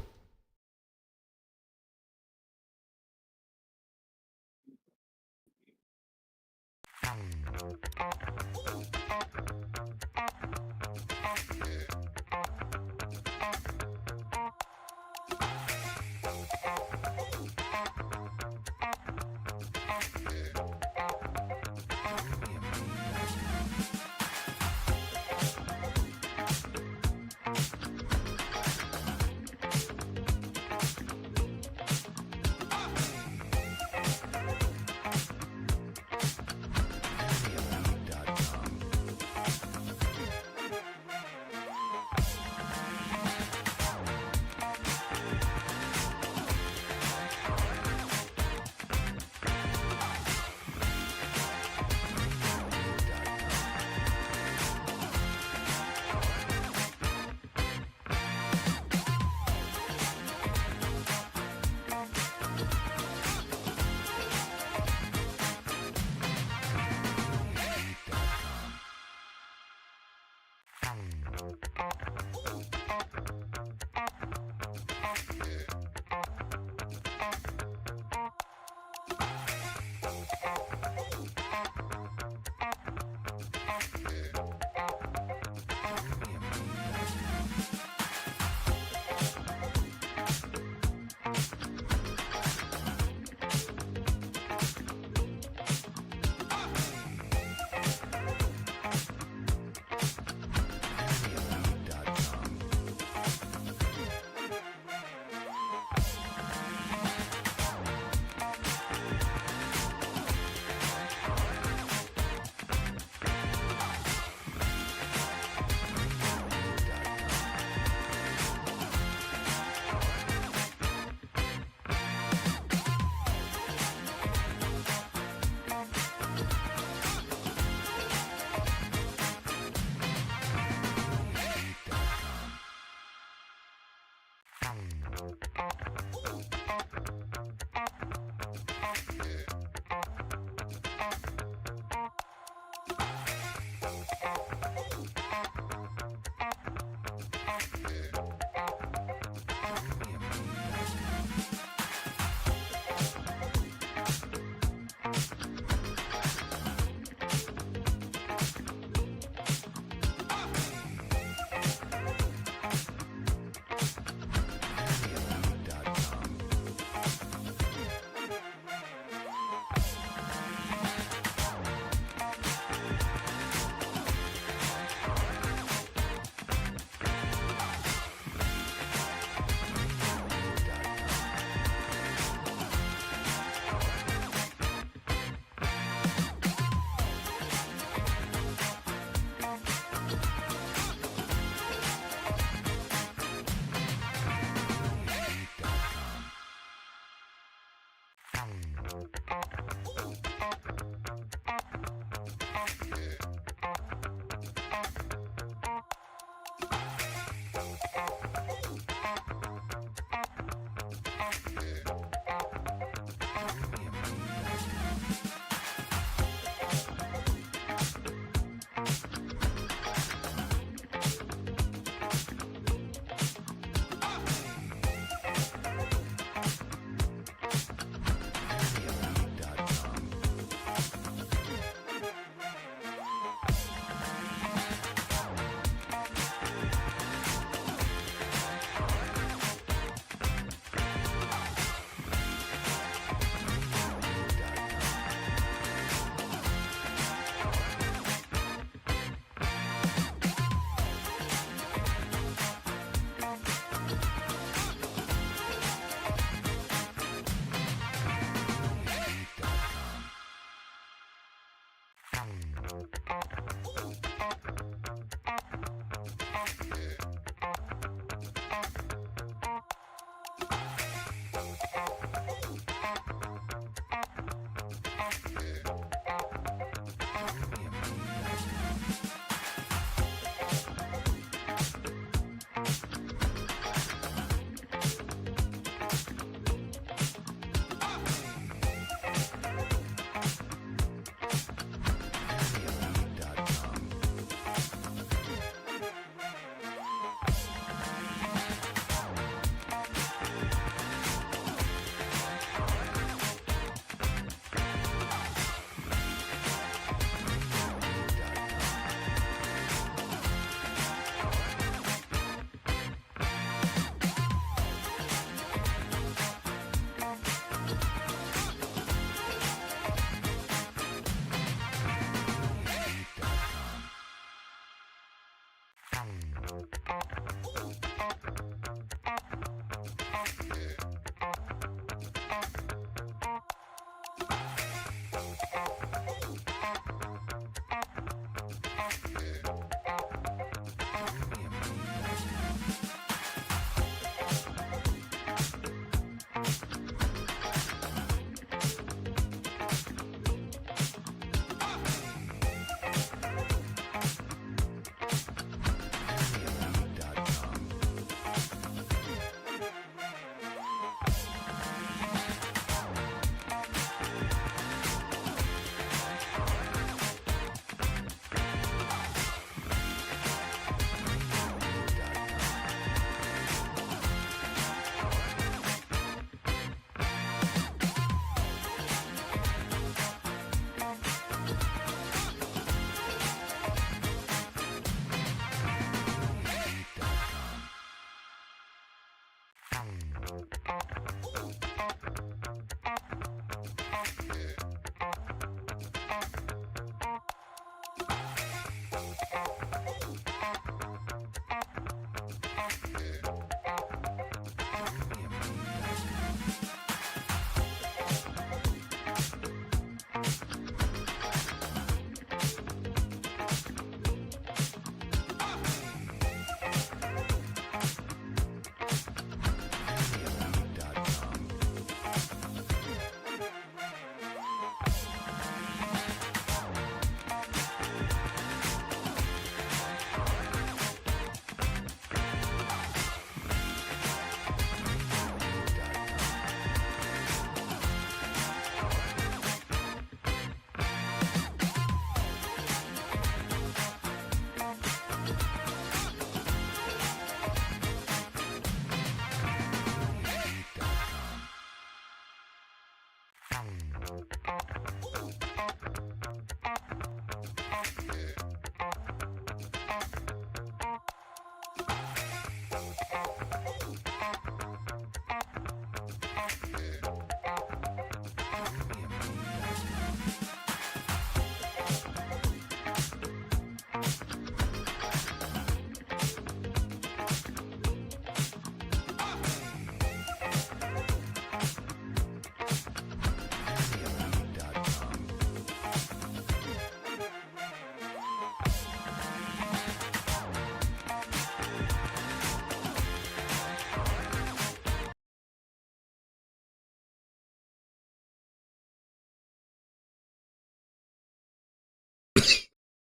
hateful.com.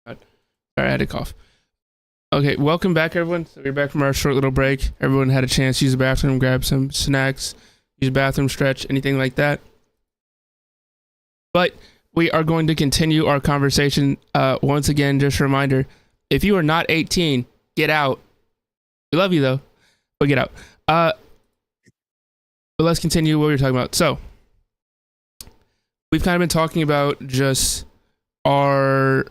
Sorry, I had to cough. Okay, welcome back, everyone. So we're back from our short little break. Everyone had a chance to use the bathroom, grab some snacks, use the bathroom, stretch, anything like that. But we are going to continue our conversation. Once again, just a reminder, if you are not 18, get out. We love you, though, but get out. But let's continue what we were talking about. So we've kind of been talking about just our,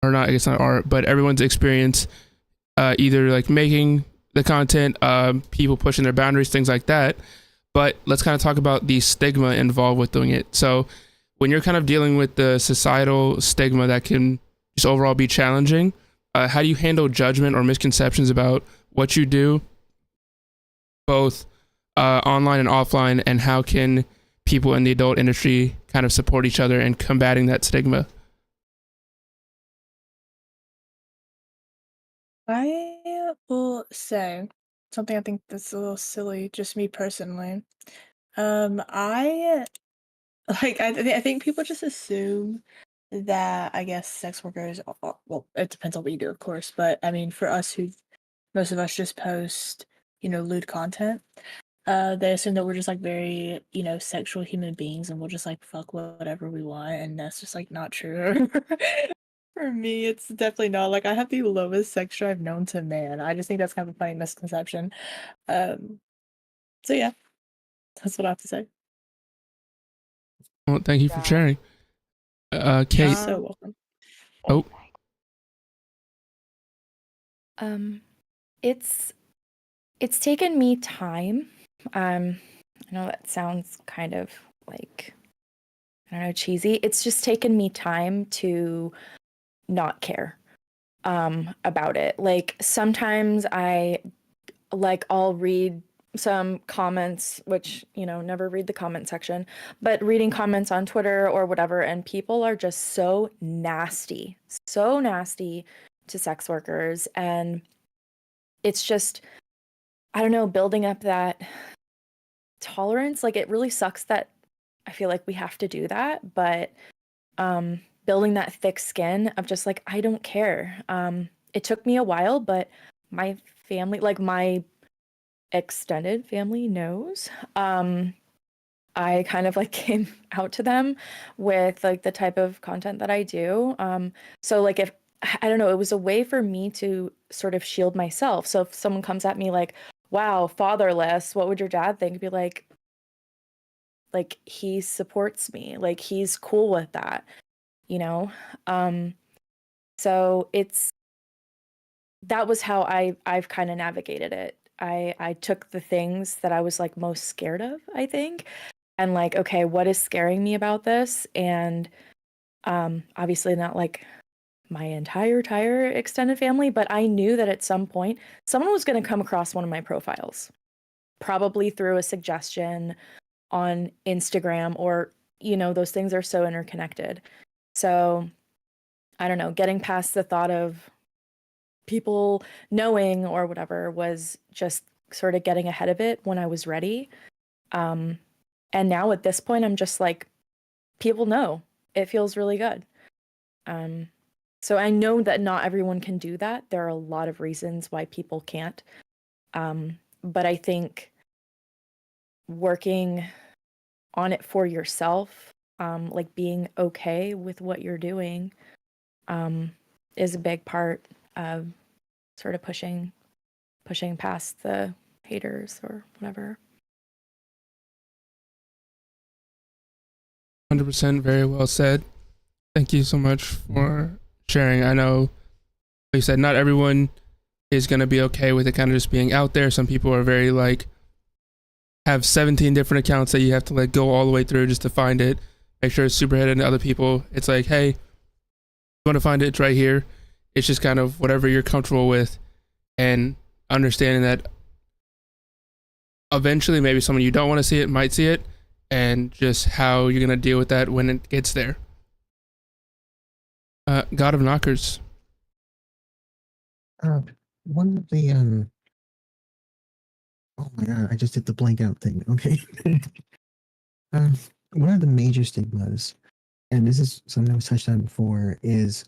or not, I guess not our, but everyone's experience, either like making the content, people pushing their boundaries, things like that. But let's kind of talk about the stigma involved with doing it. So when you're kind of dealing with the societal stigma that can just overall be challenging, how do you handle judgment or misconceptions about what you do, both online and offline, and how can people in the adult industry kind of support each other in combating that stigma? I will say something I think that's a little silly, just me personally. I I think people just assume that I guess sex workers. Well, it depends on what you do, of course, but I mean, for us who most of us just post, lewd content. They assume that we're just like very, sexual human beings and we'll just like fuck whatever we want, and that's just like not true. For me, it's definitely not. Like I have the lowest sex drive known to man. I just think that's kind of a funny misconception. So yeah, that's what I have to say. Well, thank you for sharing. You're Kate. so welcome. Oh, It's taken me time. I know that sounds kind of like, I don't know, cheesy. It's just taken me time to not care about it. Like sometimes I'll read some comments, which, never read the comment section, but reading comments on Twitter or whatever, and people are just so nasty to sex workers. And it's just, I don't know, building up that tolerance. Like it really sucks that I feel like we have to do that, but building that thick skin of just like, I don't care. It took me a while, but my family, like my extended family knows. I kind of like came out to them with like the type of content that I do. So like if I don't know, it was a way for me to sort of shield myself. So if someone comes at me like, wow, fatherless, what would your dad think? Be like he supports me, like he's cool with that, you know? So that was how I've kind of navigated it. I took the things that I was like most scared of, I think, and like, okay, what is scaring me about this? And obviously not like my entire extended family, but I knew that at some point someone was going to come across one of my profiles, probably through a suggestion on Instagram, or those things are so interconnected. So I don't know, getting past the thought of people knowing or whatever was just sort of getting ahead of it when I was ready. And now at this point, I'm just like, people know. It feels really good. So I know that not everyone can do that. There are a lot of reasons why people can't. But I think working on it for yourself, like being okay with what you're doing, is a big part of sort of pushing past the haters or whatever. 100%, very well said. Thank you so much for sharing. I know, like you said, not everyone is going to be okay with it kind of just being out there. Some people are very like, have 17 different accounts that you have to like go all the way through just to find it. Make sure it's super hidden to other people. It's like, hey, you want to find it? It's right here. It's just kind of whatever you're comfortable with, and understanding that eventually maybe someone you don't want to see it might see it, and just how you're going to deal with that when it gets there. God of Knockers. One of the oh my god, I just did the blank out thing. Okay. One of the major stigmas, and this is something that was touched on before, is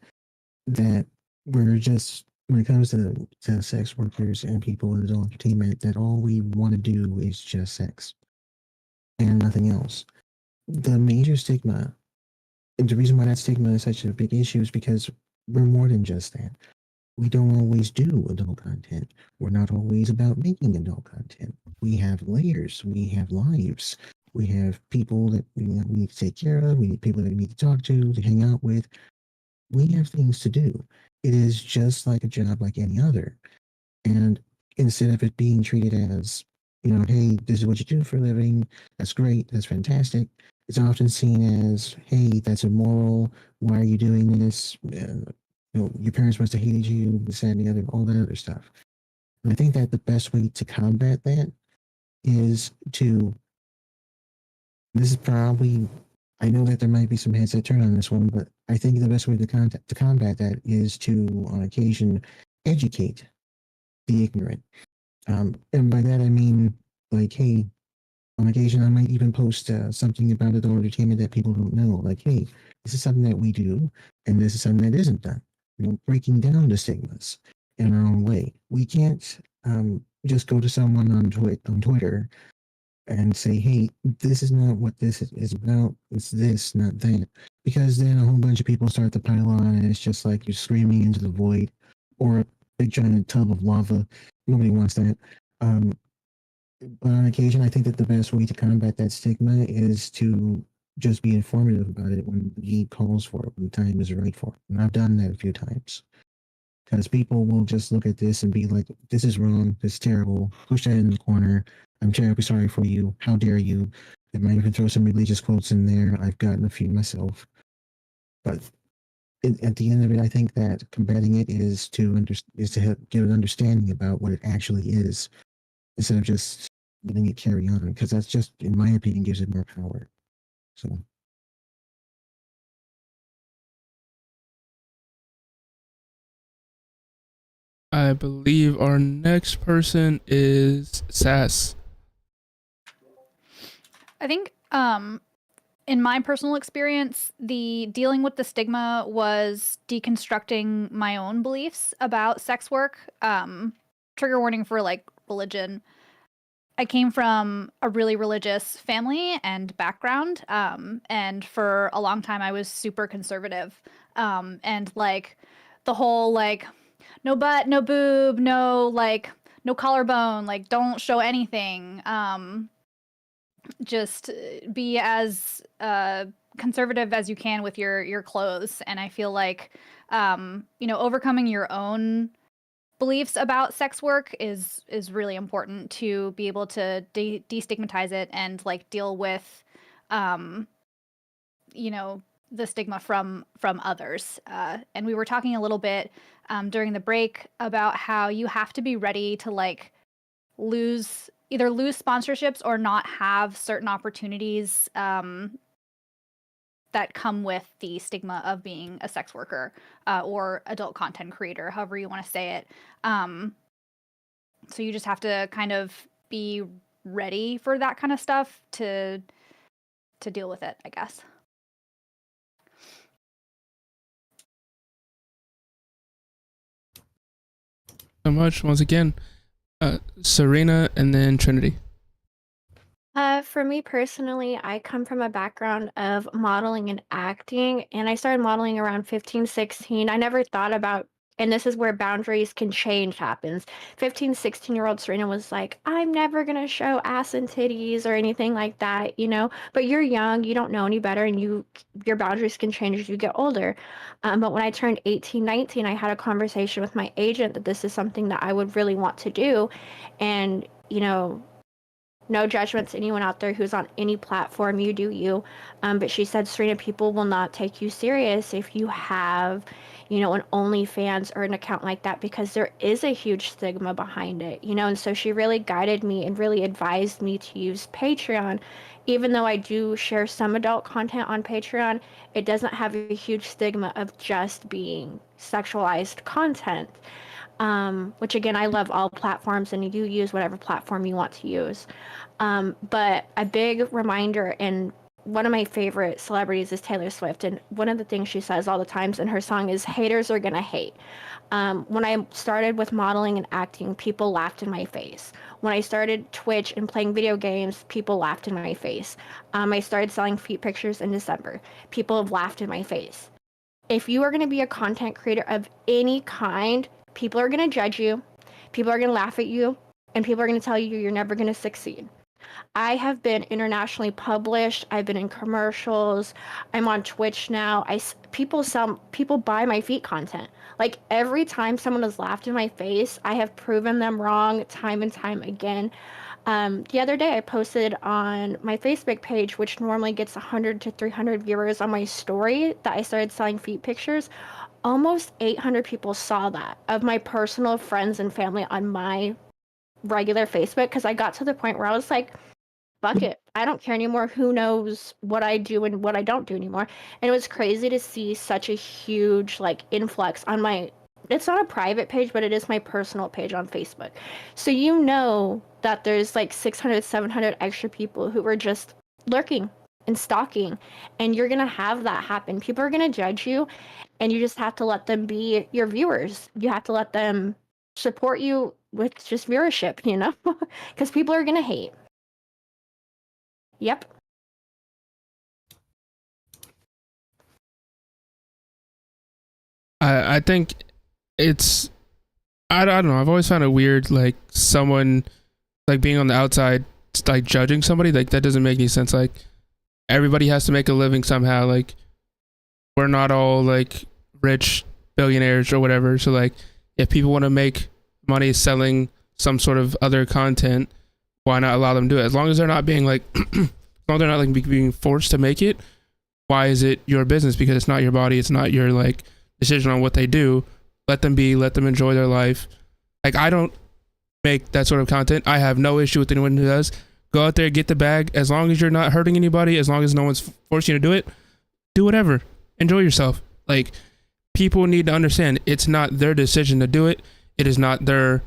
that we're just, when it comes to sex workers and people in adult entertainment, that all we want to do is just sex and nothing else. The major stigma, and the reason why that stigma is such a big issue is because we're more than just that. We don't always do adult content. We're not always about making adult content. We have layers. We have lives. We have people that we need to take care of. We need people that we need to talk to hang out with. We have things to do. It is just like a job like any other. And instead of it being treated as, hey, this is what you do for a living, that's great, that's fantastic, it's often seen as, hey, that's immoral, why are you doing this? Your parents must have hated you, this, that, and the other, all that other stuff. And I think that the best way to combat that is to, this is probably, I know that there might be some heads that turn on this one, but I think the best way to combat that is to, on occasion, educate the ignorant. And by that I mean, like, hey, on occasion I might even post something about adult entertainment that people don't know. Like, hey, this is something that we do, and this is something that isn't done. Breaking down the stigmas in our own way. We can't just go to someone on Twitter and say, hey, this is not what this is about. It's this, not that. Because then a whole bunch of people start to pile on, and it's just like you're screaming into the void, or a big giant tub of lava. Nobody wants that. But on occasion, I think that the best way to combat that stigma is to just be informative about it when the need calls for it, when the time is right for it. And I've done that a few times. Because people will just look at this and be like, this is wrong, this is terrible, push that in the corner, I'm terribly sorry for you, how dare you. They might even throw some religious quotes in there. I've gotten a few myself. But at the end of it, I think that combating it is to help give an understanding about what it actually is, instead of just letting it carry on, because that's just, in my opinion, gives it more power. So. I believe our next person is Sass. I think in my personal experience, the dealing with the stigma was deconstructing my own beliefs about sex work. Trigger warning for like religion. I came from a really religious family and background, and for a long time I was super conservative, and like the whole like no butt, no boob, no collarbone, like don't show anything. Just be as conservative as you can with your clothes. And I feel like overcoming your own beliefs about sex work is really important to be able to destigmatize it and like deal with the stigma from others. And we were talking a little bit during the break about how you have to be ready to like either lose sponsorships or not have certain opportunities that come with the stigma of being a sex worker or adult content creator, however you want to say it. So you just have to kind of be ready for that kind of stuff to deal with it, I guess. So much once again, Serena and then Trinity. For me personally, I come from a background of modeling and acting, and I started modeling around 15, 16. I never thought about, and this is where boundaries can change happens. 15, 16-year-old Serena was like, I'm never going to show ass and titties or anything like that, but you're young, you don't know any better, and your boundaries can change as you get older. But when I turned 18, 19, I had a conversation with my agent that this is something that I would really want to do. And, no judgment to anyone out there who's on any platform, you do you. But she said, Serena, people will not take you serious if you have, an OnlyFans or an account like that, because there is a huge stigma behind it, and so she really guided me and really advised me to use Patreon. Even though I do share some adult content on Patreon, it doesn't have a huge stigma of just being sexualized content. Which again, I love all platforms, and you use whatever platform you want to use. But a big reminder and one of my favorite celebrities is Taylor Swift, and one of the things she says all the times in her song is haters are gonna hate. When I started with modeling and acting, people laughed in my face. When I started Twitch and playing video games, people laughed in my face. I started selling feet pictures in December. People have laughed in my face. If you are going to be a content creator of any kind, people are going to judge you, people are going to laugh at you, and people are going to tell you you're never going to succeed. I have been internationally published. I've been in commercials. I'm on Twitch now. People buy my feet content. Like every time someone has laughed in my face, I have proven them wrong time and time again. The other day I posted on my Facebook page, which normally gets 100 to 300 viewers on my story, that I started selling feet pictures. Almost 800 people saw that of my personal friends and family on my regular Facebook, because I got to the point where I was like, fuck it. I don't care anymore. Who knows what I do and what I don't do anymore. And it was crazy to see such a huge like influx on my, it's not a private page, but it is my personal page on Facebook. So you know that there's like 600, 700 extra people who are just lurking and stalking, and you're going to have that happen. People are going to judge you, and you just have to let them be your viewers. You have to let them support you with just viewership, you know, because people are going to hate. Yep. I think it's, I don't know. I've always found it weird, like someone like being on the outside, like judging somebody. Like that doesn't make any sense. Like everybody has to make a living somehow. Like we're not all like rich billionaires or whatever. So like if people want to make money selling some sort of other content, why not allow them to do it? As long as they're not being like, as long as they're not like being forced to make it, why is it your business? Because it's not your body. It's not your like decision on what they do. Let them be, let them enjoy their life. Like I don't make that sort of content. I have no issue with anyone who does. Go out there, get the bag. As long as you're not hurting anybody, as long as no one's forcing you to do it, do whatever. Enjoy yourself. Like people need to understand it's not their decision to do it. It is not their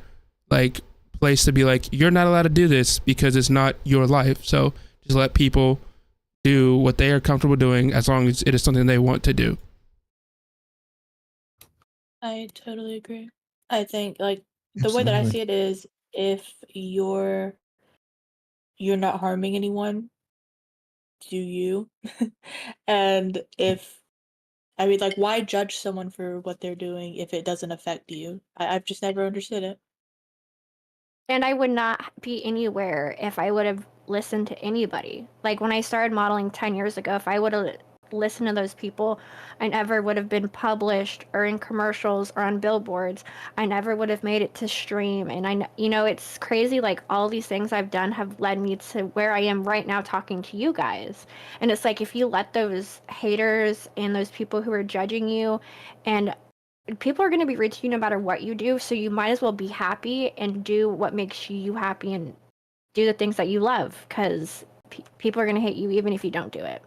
like place to be like, you're not allowed to do this because it's not your life. So just let people do what they are comfortable doing as long as it is something they want to do. I totally agree. I think like the way that I see it is if you're not harming anyone, do you? And if I mean like why judge someone for what they're doing if it doesn't affect you? I've just never understood it. And I would not be anywhere if I would have listened to anybody. Like when I started modeling 10 years ago, if I would have listened to those people, I never would have been published or in commercials or on billboards. I never would have made it to stream. And it's crazy. Like all these things I've done have led me to where I am right now talking to you guys. And it's like, if you let those haters and those people who are judging you, and people are going to be rude to you no matter what you do, so you might as well be happy and do what makes you happy and do the things that you love, because people are going to hate you even if you don't do it.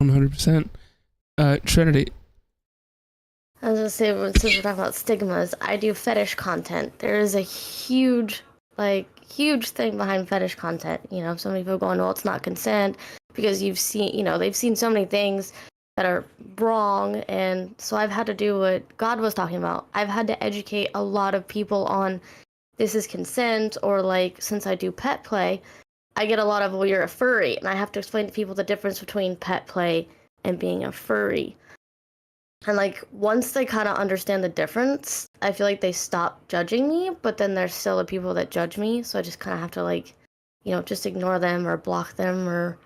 100%. Trinity. I was gonna say, since we're talking about stigmas, I do fetish content. There is a huge thing behind fetish content. You know, some people going, well, it's not consent, because you've seen, they've seen so many things that are wrong, and so I've had to do what God was talking about. I've had to educate a lot of people on this is consent, or like, since I do pet play, I get a lot of, well, you're a furry, and I have to explain to people the difference between pet play and being a furry. And like, once they kind of understand the difference, I feel like they stop judging me, but then there's still the people that judge me, so I just kind of have to like, just ignore them or block them or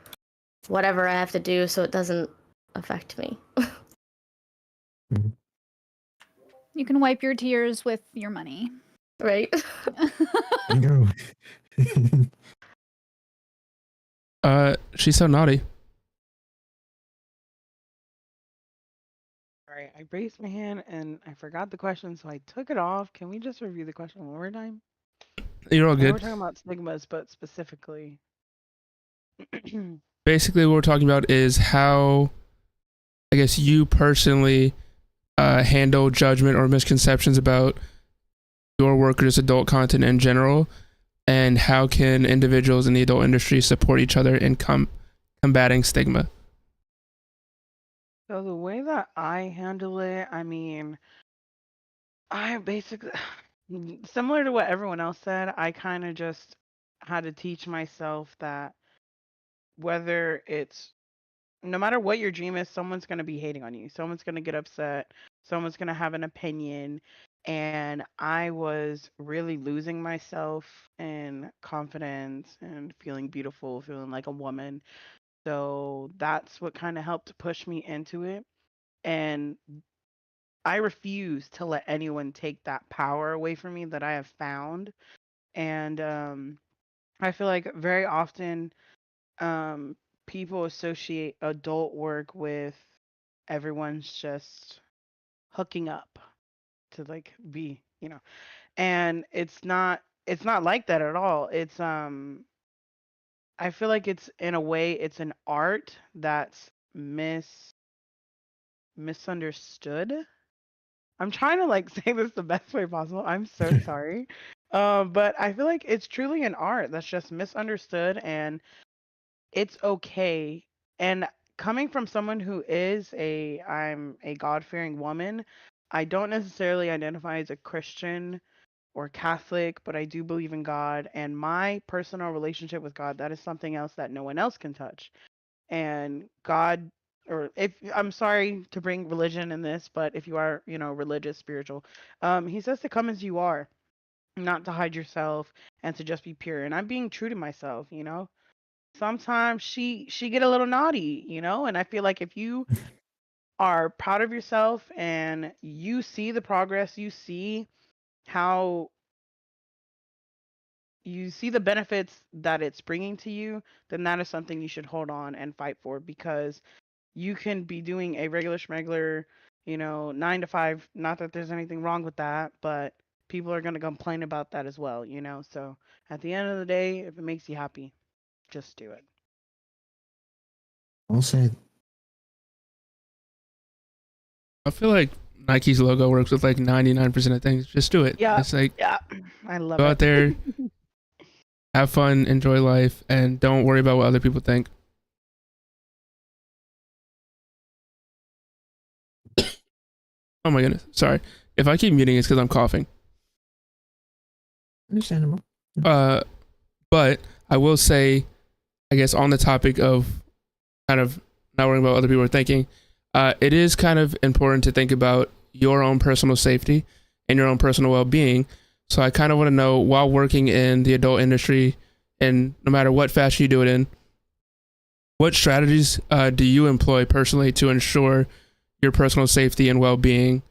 whatever I have to do so it doesn't affect me. You can wipe your tears with your money. Right. Go. She's so naughty. Alright, I raised my hand and I forgot the question, so I took it off. Can we just review the question one more time? You're all good. We're talking about stigmas, but specifically. Basically, what we're talking about is how, I guess, you personally handle judgment or misconceptions about your work or just adult content in general. and how can individuals in the adult industry support each other in combating stigma? So the way that I handle it, I mean, I basically similar to what everyone else said, I kind of just had to teach myself that whether it's no matter what your dream is, someone's going to be hating on you. Someone's going to get upset. Someone's going to have an opinion. And I was really losing myself in confidence and feeling beautiful, feeling like a woman. So that's what kind of helped push me into it. And I refuse to let anyone take that power away from me that I have found. And I feel like very often um, people associate adult work with everyone's just hooking up to like be, and it's not like that at all. It's I feel like it's in a way it's an art that's misunderstood. I'm trying to like say this the best way possible. I'm so sorry. But I feel like it's truly an art that's just misunderstood, and it's okay. And coming from someone who is I'm a God-fearing woman, I don't necessarily identify as a Christian or Catholic, but I do believe in God, and my personal relationship with God, that is something else that no one else can touch. And God, or if I'm sorry to bring religion in this, but if you are, religious, spiritual, he says to come as you are, not to hide yourself and to just be pure. And I'm being true to myself. Sometimes she get a little naughty, and I feel like if you are proud of yourself and you see the progress, how you see the benefits that it's bringing to you, then that is something you should hold on and fight for, because you can be doing a regular schmegler, 9 to 5. Not that there's anything wrong with that, but people are going to complain about that as well. So at the end of the day, if it makes you happy, just do it. Well said. I feel like Nike's logo works with like 99% of things. Just do it. Yeah. It's like, Yeah. I love go it. out there, have fun, enjoy life, and don't worry about what other people think. Oh my goodness. Sorry. If I keep muting, it's because I'm coughing. Understandable. But I will say, I guess on the topic of kind of not worrying about what other people are thinking, it is kind of important to think about your own personal safety and your own personal well-being. So I kind of want to know, while working in the adult industry, and no matter what fashion you do it in, what strategies do you employ personally to ensure your personal safety and well-being,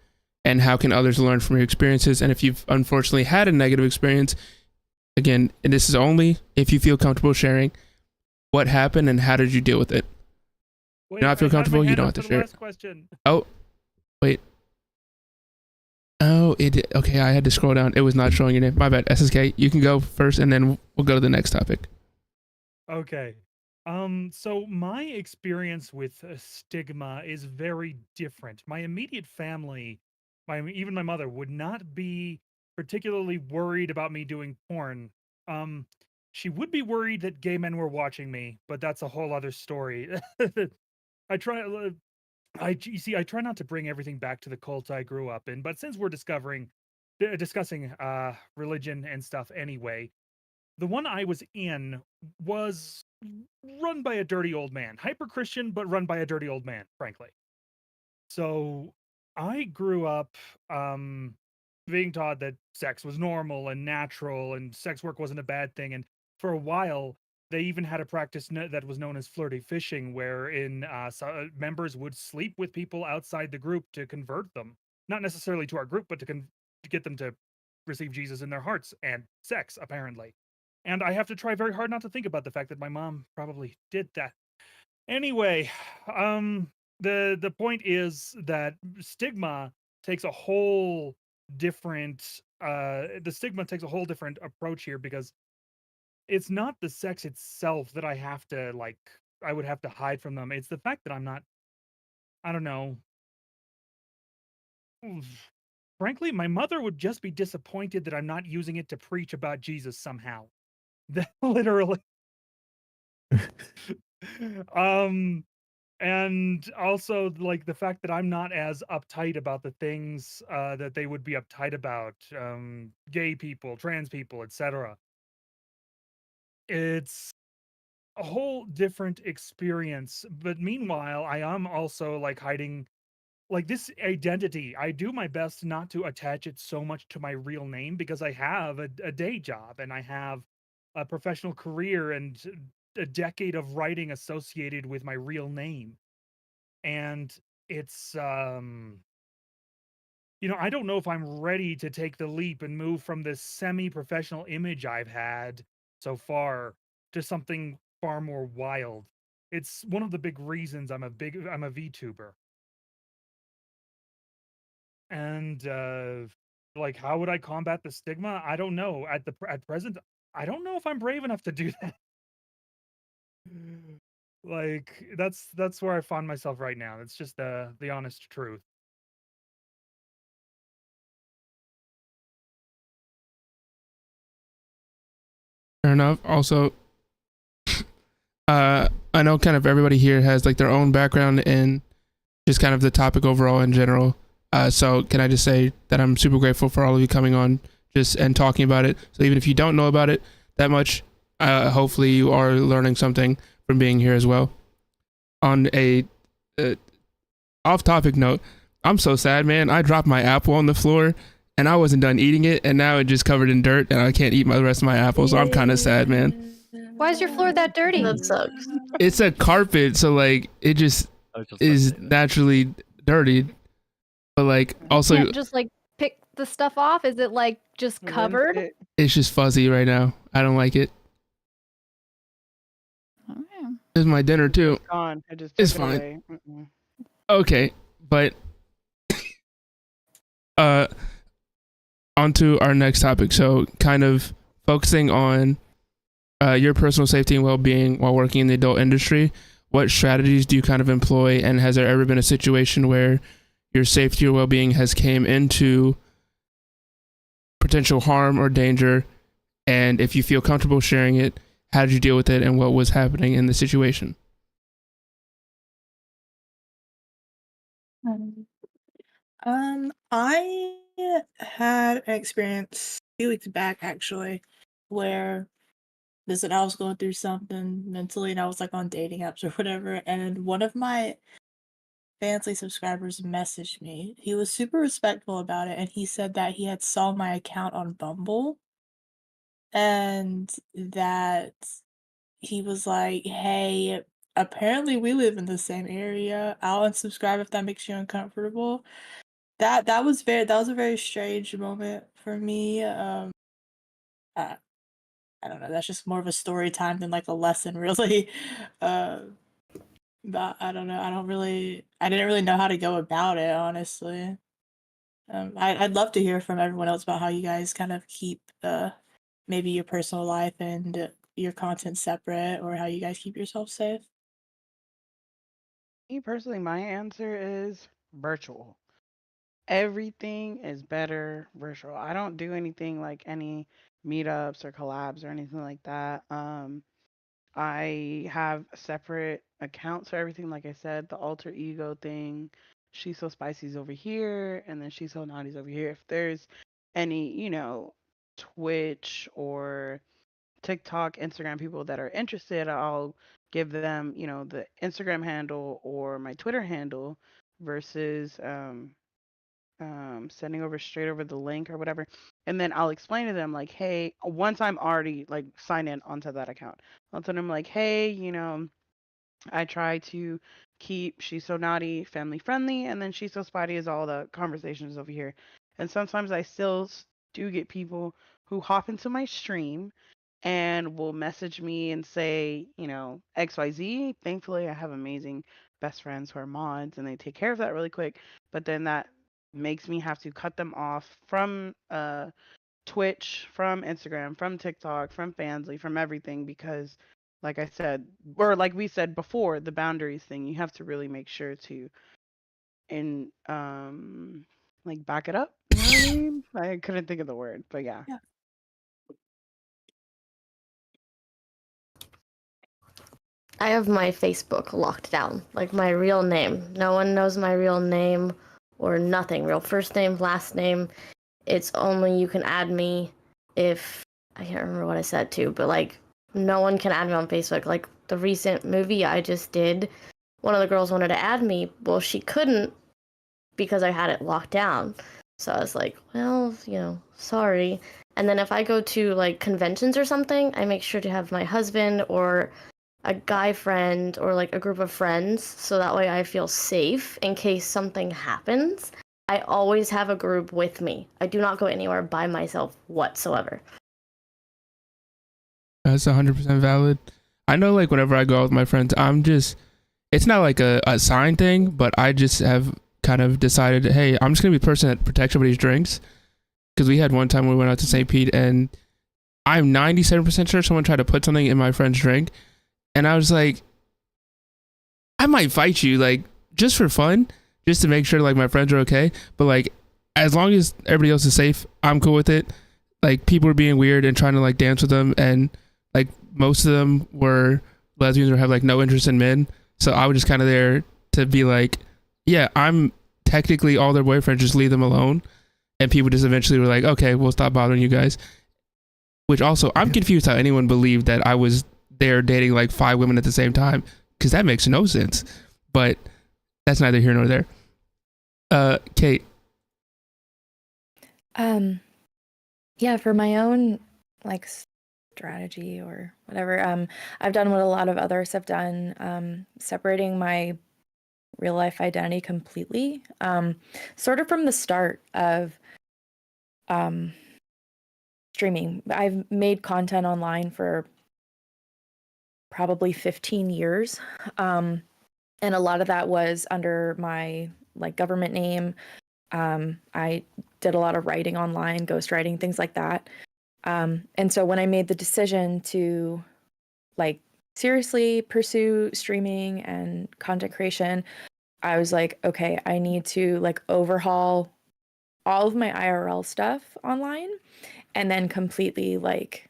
and how can others learn from your experiences? And if you've unfortunately had a negative experience, again, and this is only if you feel comfortable sharing, what happened and how did you deal with it? Wait, You not feel comfortable, you don't have to share. Oh, wait. Oh, okay, I had to scroll down. It was not showing your name. My bad. SSK, you can go first and then we'll go to the next topic. Okay. So my experience with stigma is very different. My immediate family, even my mother, would not be particularly worried about me doing porn. She would be worried that gay men were watching me, but that's a whole other story. I try. You see, I try not to bring everything back to the cult I grew up in, but since we're discussing religion and stuff anyway, the one I was in was run by a dirty old man. Hyper Christian, but run by a dirty old man, frankly. So I grew up being taught that sex was normal and natural and sex work wasn't a bad thing. And for a while, they even had a practice that was known as flirty fishing, wherein members would sleep with people outside the group to convert them. Not necessarily to our group, but to get them to receive Jesus in their hearts and sex, apparently. And I have to try very hard not to think about the fact that my mom probably did that. Anyway, the point is that stigma takes a whole different approach here, because it's not the sex itself that I would have to hide from them. It's the fact that I don't know. Frankly, my mother would just be disappointed that I'm not using it to preach about Jesus somehow. Literally. And also like the fact that I'm not as uptight about the things that they would be uptight about, gay people, trans people, etc. It's a whole different experience. But meanwhile, I am also like hiding like this identity. I do my best not to attach it so much to my real name because I have a day job and I have a professional career and a decade of writing associated with my real name. And it's you know, I don't know if I'm ready to take the leap and move from this semi-professional image I've had so far to something far more wild. It's one of the big reasons I'm a VTuber. And like how would I combat the stigma? I don't know. At present, I don't know if I'm brave enough to do that. Like that's where I find myself right now. It's just the honest truth. Fair enough. Also, I know kind of everybody here has like their own background in just kind of the topic overall in general. So can I just say that I'm super grateful for all of you coming on just and talking about it. So even if you don't know about it that much, hopefully you are learning something from being here as well. On a off-topic note, I'm so sad, man. I dropped my apple on the floor and I wasn't done eating it, and now it's just covered in dirt, and I can't eat the rest of my apple. So I'm kind of sad, man. Why is your floor that dirty? That sucks. It's a carpet, so like it just is naturally dirty. But like also, You can't just like pick the stuff off. Is it like just covered? it's just fuzzy right now. I don't like it. It's my dinner too. It's gone. I just It's took it fine. away. Okay, but onto our next topic. So kind of focusing on your personal safety and well-being while working in the adult industry. What strategies do you kind of employ, and has there ever been a situation where your safety or well-being has came into potential harm or danger? And if you feel comfortable sharing it, how did you deal with it, and what was happening in the situation? I had an experience a few weeks back actually, where listen, I was going through something mentally, and I was like on dating apps or whatever, and one of my fancy subscribers messaged me. He was super respectful about it, and he said that he had saw my account on Bumble, and that he was like, "Hey, apparently we live in the same area. I'll unsubscribe if that makes you uncomfortable." That was a very strange moment for me. I, I don't know. That's just more of a story time than like a lesson, really. Uh, but I don't know. I didn't really know how to go about it, honestly. I'd love to hear from everyone else about how you guys kind of keep maybe your personal life and your content separate, or how you guys keep yourself safe. Me personally, my answer is virtual. Everything is better virtual. I don't do anything like any meetups or collabs or anything like that. I have separate accounts for everything. Like I said, the alter ego thing. She's so spicy's over here, and then she's so naughty's over here. If there's any, Twitch or TikTok, Instagram people that are interested, I'll give them, the Instagram handle or my Twitter handle versus sending over straight over the link or whatever. And then I'll explain to them like, hey, once I'm already like signed in onto that account, I'll tell them like, hey, I try to keep She's So Naughty family friendly, and then She's So Spotty is all the conversations over here. And sometimes I still do get people who hop into my stream and will message me and say, XYZ. Thankfully, I have amazing best friends who are mods and they take care of that really quick. But then that makes me have to cut them off from Twitch, from Instagram, from TikTok, from Fansly, from everything because like I said, or like we said before, the boundaries thing, you have to really make sure to like back it up. You know what I mean? I couldn't think of the word, but yeah. I have my Facebook locked down, like my real name. No one knows my real name or nothing. Real first name, last name. It's only you can add me if I can't remember what I said too, but like no one can add me on Facebook. Like the recent movie I just did, one of the girls wanted to add me. Well, she couldn't because I had it locked down. So I was like, well, sorry. And then if I go to like conventions or something, I make sure to have my husband or a guy friend or like a group of friends so that way I feel safe in case something happens. I always have a group with me. I do not go anywhere by myself whatsoever. That's 100% valid. I know, like, whenever I go out with my friends, it's not like a sign thing, but I just have kind of decided, hey, I'm just going to be the person that protects everybody's drinks. Because we had one time we went out to St. Pete and I'm 97% sure someone tried to put something in my friend's drink. And I was like, I might fight you, like, just for fun, just to make sure, like, my friends are okay. But, like, as long as everybody else is safe, I'm cool with it. Like, people were being weird and trying to, like, dance with them. And, like, most of them were lesbians or have, like, no interest in men. So I was just kind of there to be like, yeah, I'm technically all their boyfriends, just leave them alone. And people just eventually were like, okay, we'll stop bothering you guys. Which also, I'm confused how anyone believed that I was there dating like 5 women at the same time, because that makes no sense. But that's neither here nor there. Kate. Yeah, for my own like strategy or whatever, I've done what a lot of others have done, separating my real life identity completely, sort of from the start of streaming. I've made content online for probably 15 years. And a lot of that was under my like government name. I did a lot of writing online, ghostwriting, things like that. And so when I made the decision to like seriously pursue streaming and content creation, I was like, okay, I need to like overhaul all of my IRL stuff online and then completely like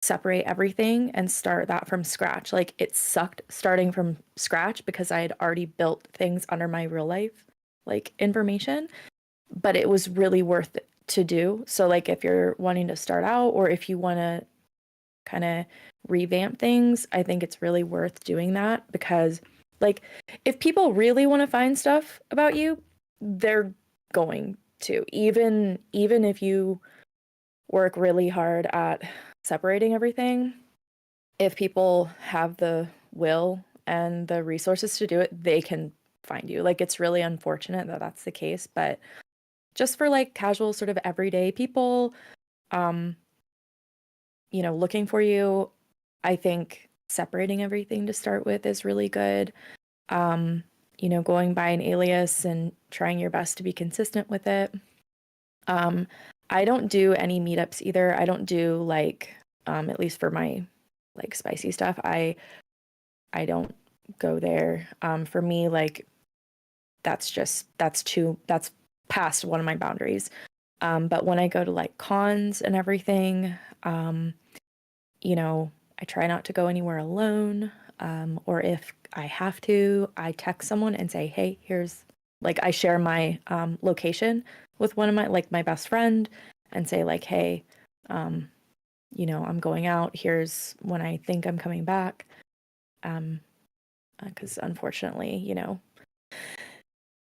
separate everything and start that from scratch. Like it sucked starting from scratch because I had already built things under my real life like information, but it was really worth it to do. So like if you're wanting to start out or if you want to kind of revamp things, I think it's really worth doing that because like if people really want to find stuff about you, they're going to, even if you work really hard at separating everything. If people have the will and the resources to do it, they can find you. Like it's really unfortunate that that's the case, but just for like casual sort of everyday people, looking for you, I think separating everything to start with is really good. Going by an alias and trying your best to be consistent with it. I don't do any meetups either. I don't do like, at least for my like spicy stuff, I don't go there. For me, like that's past one of my boundaries. But when I go to like cons and everything, I try not to go anywhere alone. Or if I have to, I text someone and say, hey, here's like I share my location with one of my best friend and say like, hey, I'm going out. Here's when I think I'm coming back. Because unfortunately,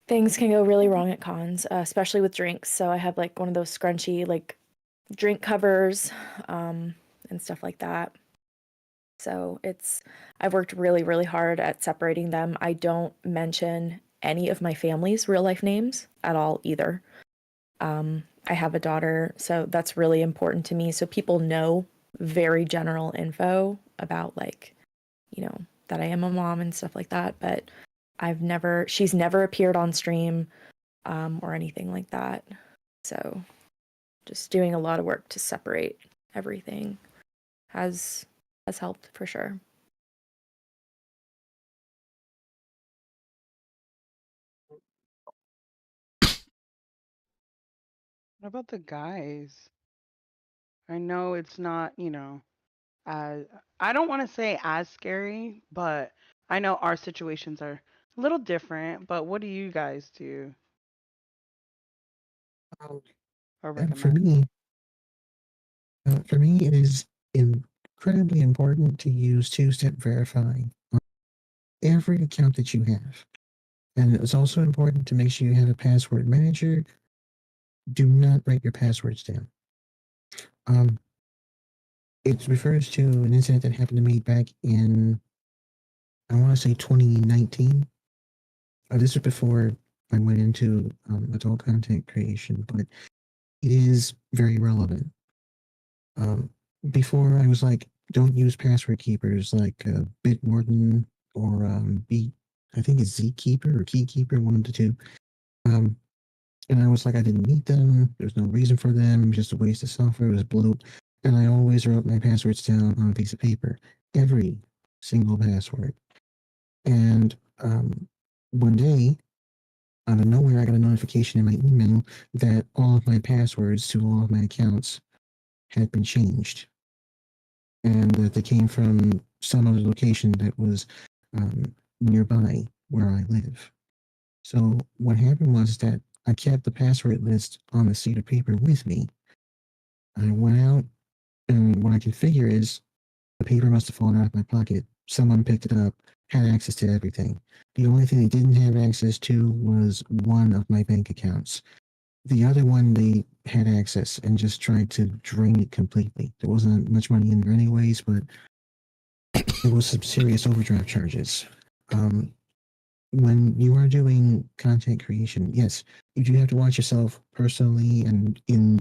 things can go really wrong at cons, especially with drinks. So I have like one of those scrunchy like drink covers and stuff like that. So I've worked really, really hard at separating them. I don't mention any of my family's real life names at all either. I have a daughter, so that's really important to me. So people know very general info about like, that I am a mom and stuff like that. But she's never appeared on stream or anything like that. So just doing a lot of work to separate everything has helped for sure. What about the guys? I know it's not, I don't want to say as scary, but I know our situations are a little different. But what do you guys do Um, or and recommend? for me, it is incredibly important to use two-step verifying on every account that you have. And it's also important to make sure you have a password manager. Do not write your passwords down. Um, it refers to an incident that happened to me back in, I want to say 2019. This was before I went into adult content creation, but it is very relevant. Um, Before I was like, don't use password keepers like Bitwarden or I think it's Zkeeper or Keykeeper, one of the two. Um, and I was like, I didn't need them. There's no reason for them. Just a waste of software. It was bloat. And I always wrote my passwords down on a piece of paper, every single password. And one day, out of nowhere, I got a notification in my email that all of my passwords to all of my accounts had been changed, and that they came from some other location that was nearby where I live. So what happened was that I kept the password list on a sheet of paper with me. I went out, and what I can figure is the paper must have fallen out of my pocket. Someone picked it up, had access to everything. The only thing they didn't have access to was one of my bank accounts. The other one, they had access and just tried to drain it completely. There wasn't much money in there anyways, but there was some serious overdraft charges. Um, when you are doing content creation, yes, you do have to watch yourself personally and in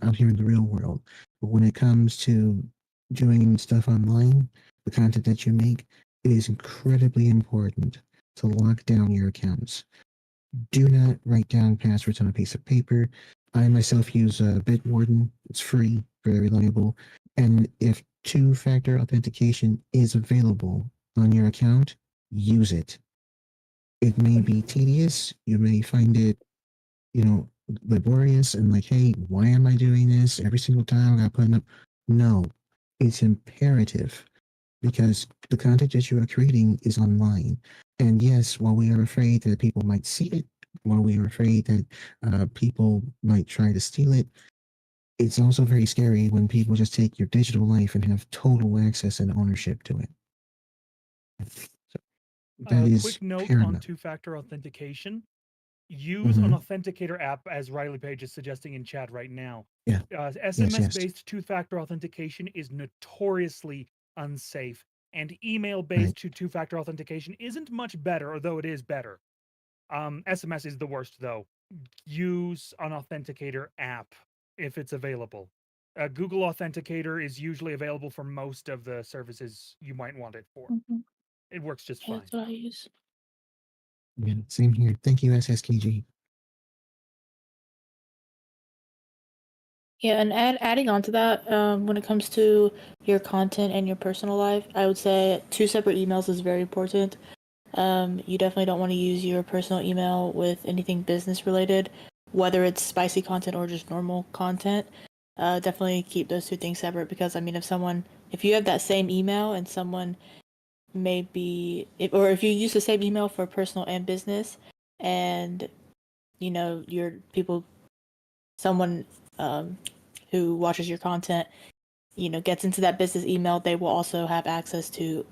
out here in the real world. But when it comes to doing stuff online, the content that you make, it is incredibly important to lock down your accounts. Do not write down passwords on a piece of paper. I myself use Bitwarden. It's free, very reliable. And if two-factor authentication is available on your account, use it. It may be tedious. You may find it, laborious and like, hey, why am I doing this every single time? I got putting up. No, it's imperative because the content that you are creating is online. And yes, while we are afraid that people might see it, while we are afraid that people might try to steal it, it's also very scary when people just take your digital life and have total access and ownership to it. So that is Quick note on paramount. two-factor authentication. Use an Mhm. authenticator app, as Riley Page is suggesting in chat right now. Yeah. SMS-based two-factor authentication is notoriously unsafe, and email-based two-factor authentication isn't much better, although it is better. SMS is the worst, though. Use an authenticator app if it's available. Google Authenticator is usually available for most of the services you might want it for. It works just fine. That's what I use. Yeah, same here. Thank you, SSKG. Yeah, and adding on to that, when it comes to your content and your personal life, I would say 2 separate emails is very important. You definitely don't want to use your personal email with anything business related, whether it's spicy content or just normal content. Definitely keep those 2 things separate because I mean, if you have that same email and someone if you use the same email for personal and business, and someone who watches your content, gets into that business email, they will also have access to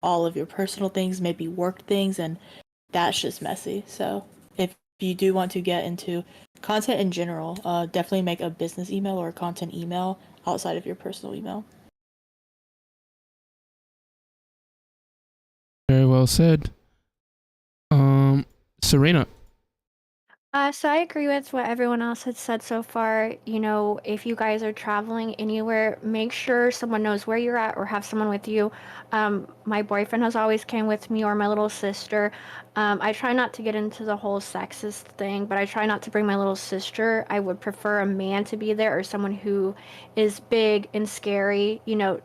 all of your personal things, maybe work things, and that's just messy. So if you do want to get into content in general, definitely make a business email or a content email outside of your personal email. Very well said. Serena. So I agree with what everyone else has said so far. If you guys are traveling anywhere, make sure someone knows where you're at or have someone with you. My boyfriend has always came with me or my little sister. I try not to get into the whole sexist thing, but I try not to bring my little sister. I would prefer a man to be there or someone who is big and scary,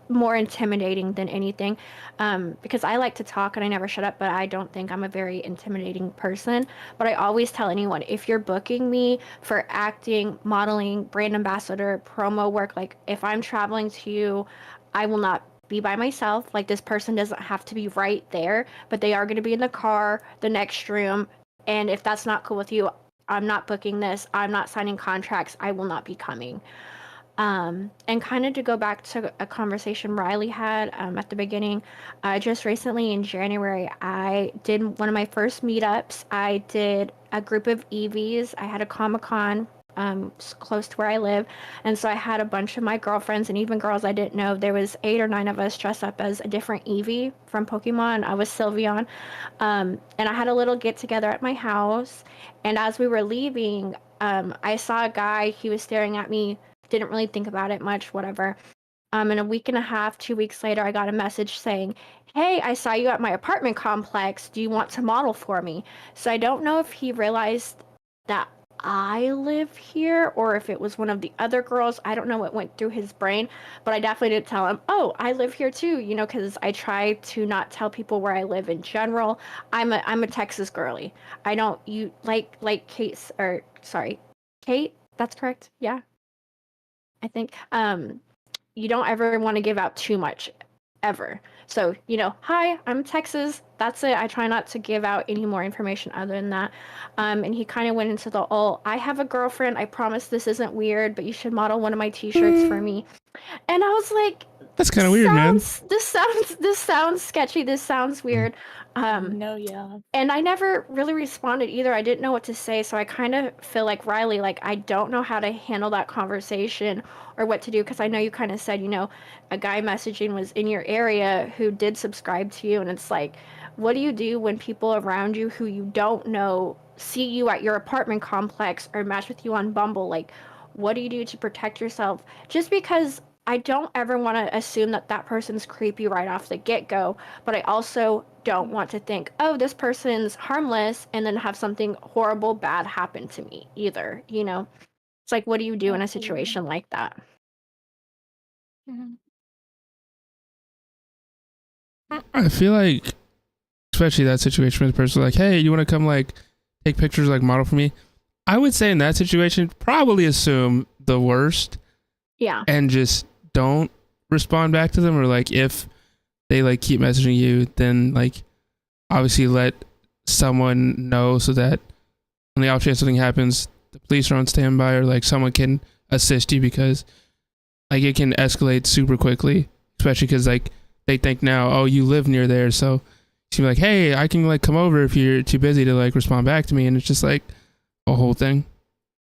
more intimidating than anything. Because I like to talk and I never shut up, but I don't think I'm a very intimidating person. But I always tell anyone, if you're booking me for acting, modeling, brand ambassador, promo work, like if I'm traveling to you, I will not be by myself. Like, this person doesn't have to be right there, but they are going to be in the car, the next room. And if that's not cool with you, I'm not booking this. I'm not signing contracts. I will not be coming. And kind of to go back to a conversation Riley had at the beginning, just recently in January, I did one of my first meetups. I did a group of EVs. I had a Comic-Con close to where I live. And so I had a bunch of my girlfriends and even girls I didn't know. There was 8 or 9 of us dressed up as a different Eevee from Pokemon. I was Sylveon. And I had a little get together at my house. And as we were leaving, I saw a guy. He was staring at me. Didn't really think about it much, whatever. And a week and a half, 2 weeks later, I got a message saying, "Hey, I saw you at my apartment complex. Do you want to model for me?" So I don't know if he realized that I live here or if it was one of the other girls. I don't know what went through his brain, but I definitely didn't tell him, "Oh, I live here too," because I try to not tell people where I live in general. I'm a Texas girly. I don't like Kate, or sorry, Kate, that's correct. Yeah. I think you don't ever want to give out too much, ever. So, hi, I'm Texas. That's it. I try not to give out any more information other than that. And he kind of went into the, I have a girlfriend. I promise this isn't weird, but you should model one of my t-shirts for me. And I was like, that's kind of weird, man. This sounds sketchy. This sounds weird. No, yeah. And I never really responded either. I didn't know what to say, so I kind of feel like Riley, like I don't know how to handle that conversation or what to do, because I know you kind of said, a guy messaging was in your area who did subscribe to you, and it's like, what do you do when people around you who you don't know see you at your apartment complex or match with you on Bumble? Like, what do you do to protect yourself? Just because I don't ever want to assume that that person's creepy right off the get-go, but I also don't want to think, oh, this person's harmless, and then have something horrible, bad happen to me either, It's like, what do you do in a situation like that? I feel like, especially that situation with the person like, hey, you want to come like take pictures, like model for me? I would say in that situation, probably assume the worst. Yeah. And just don't respond back to them, or like if they like keep messaging you, then like obviously let someone know so that on the off chance something happens, the police are on standby, or like someone can assist you, because like it can escalate super quickly, especially because like they think now, oh, you live near there, so she'd be like, hey, I can like come over if you're too busy to like respond back to me, and it's just like a whole thing.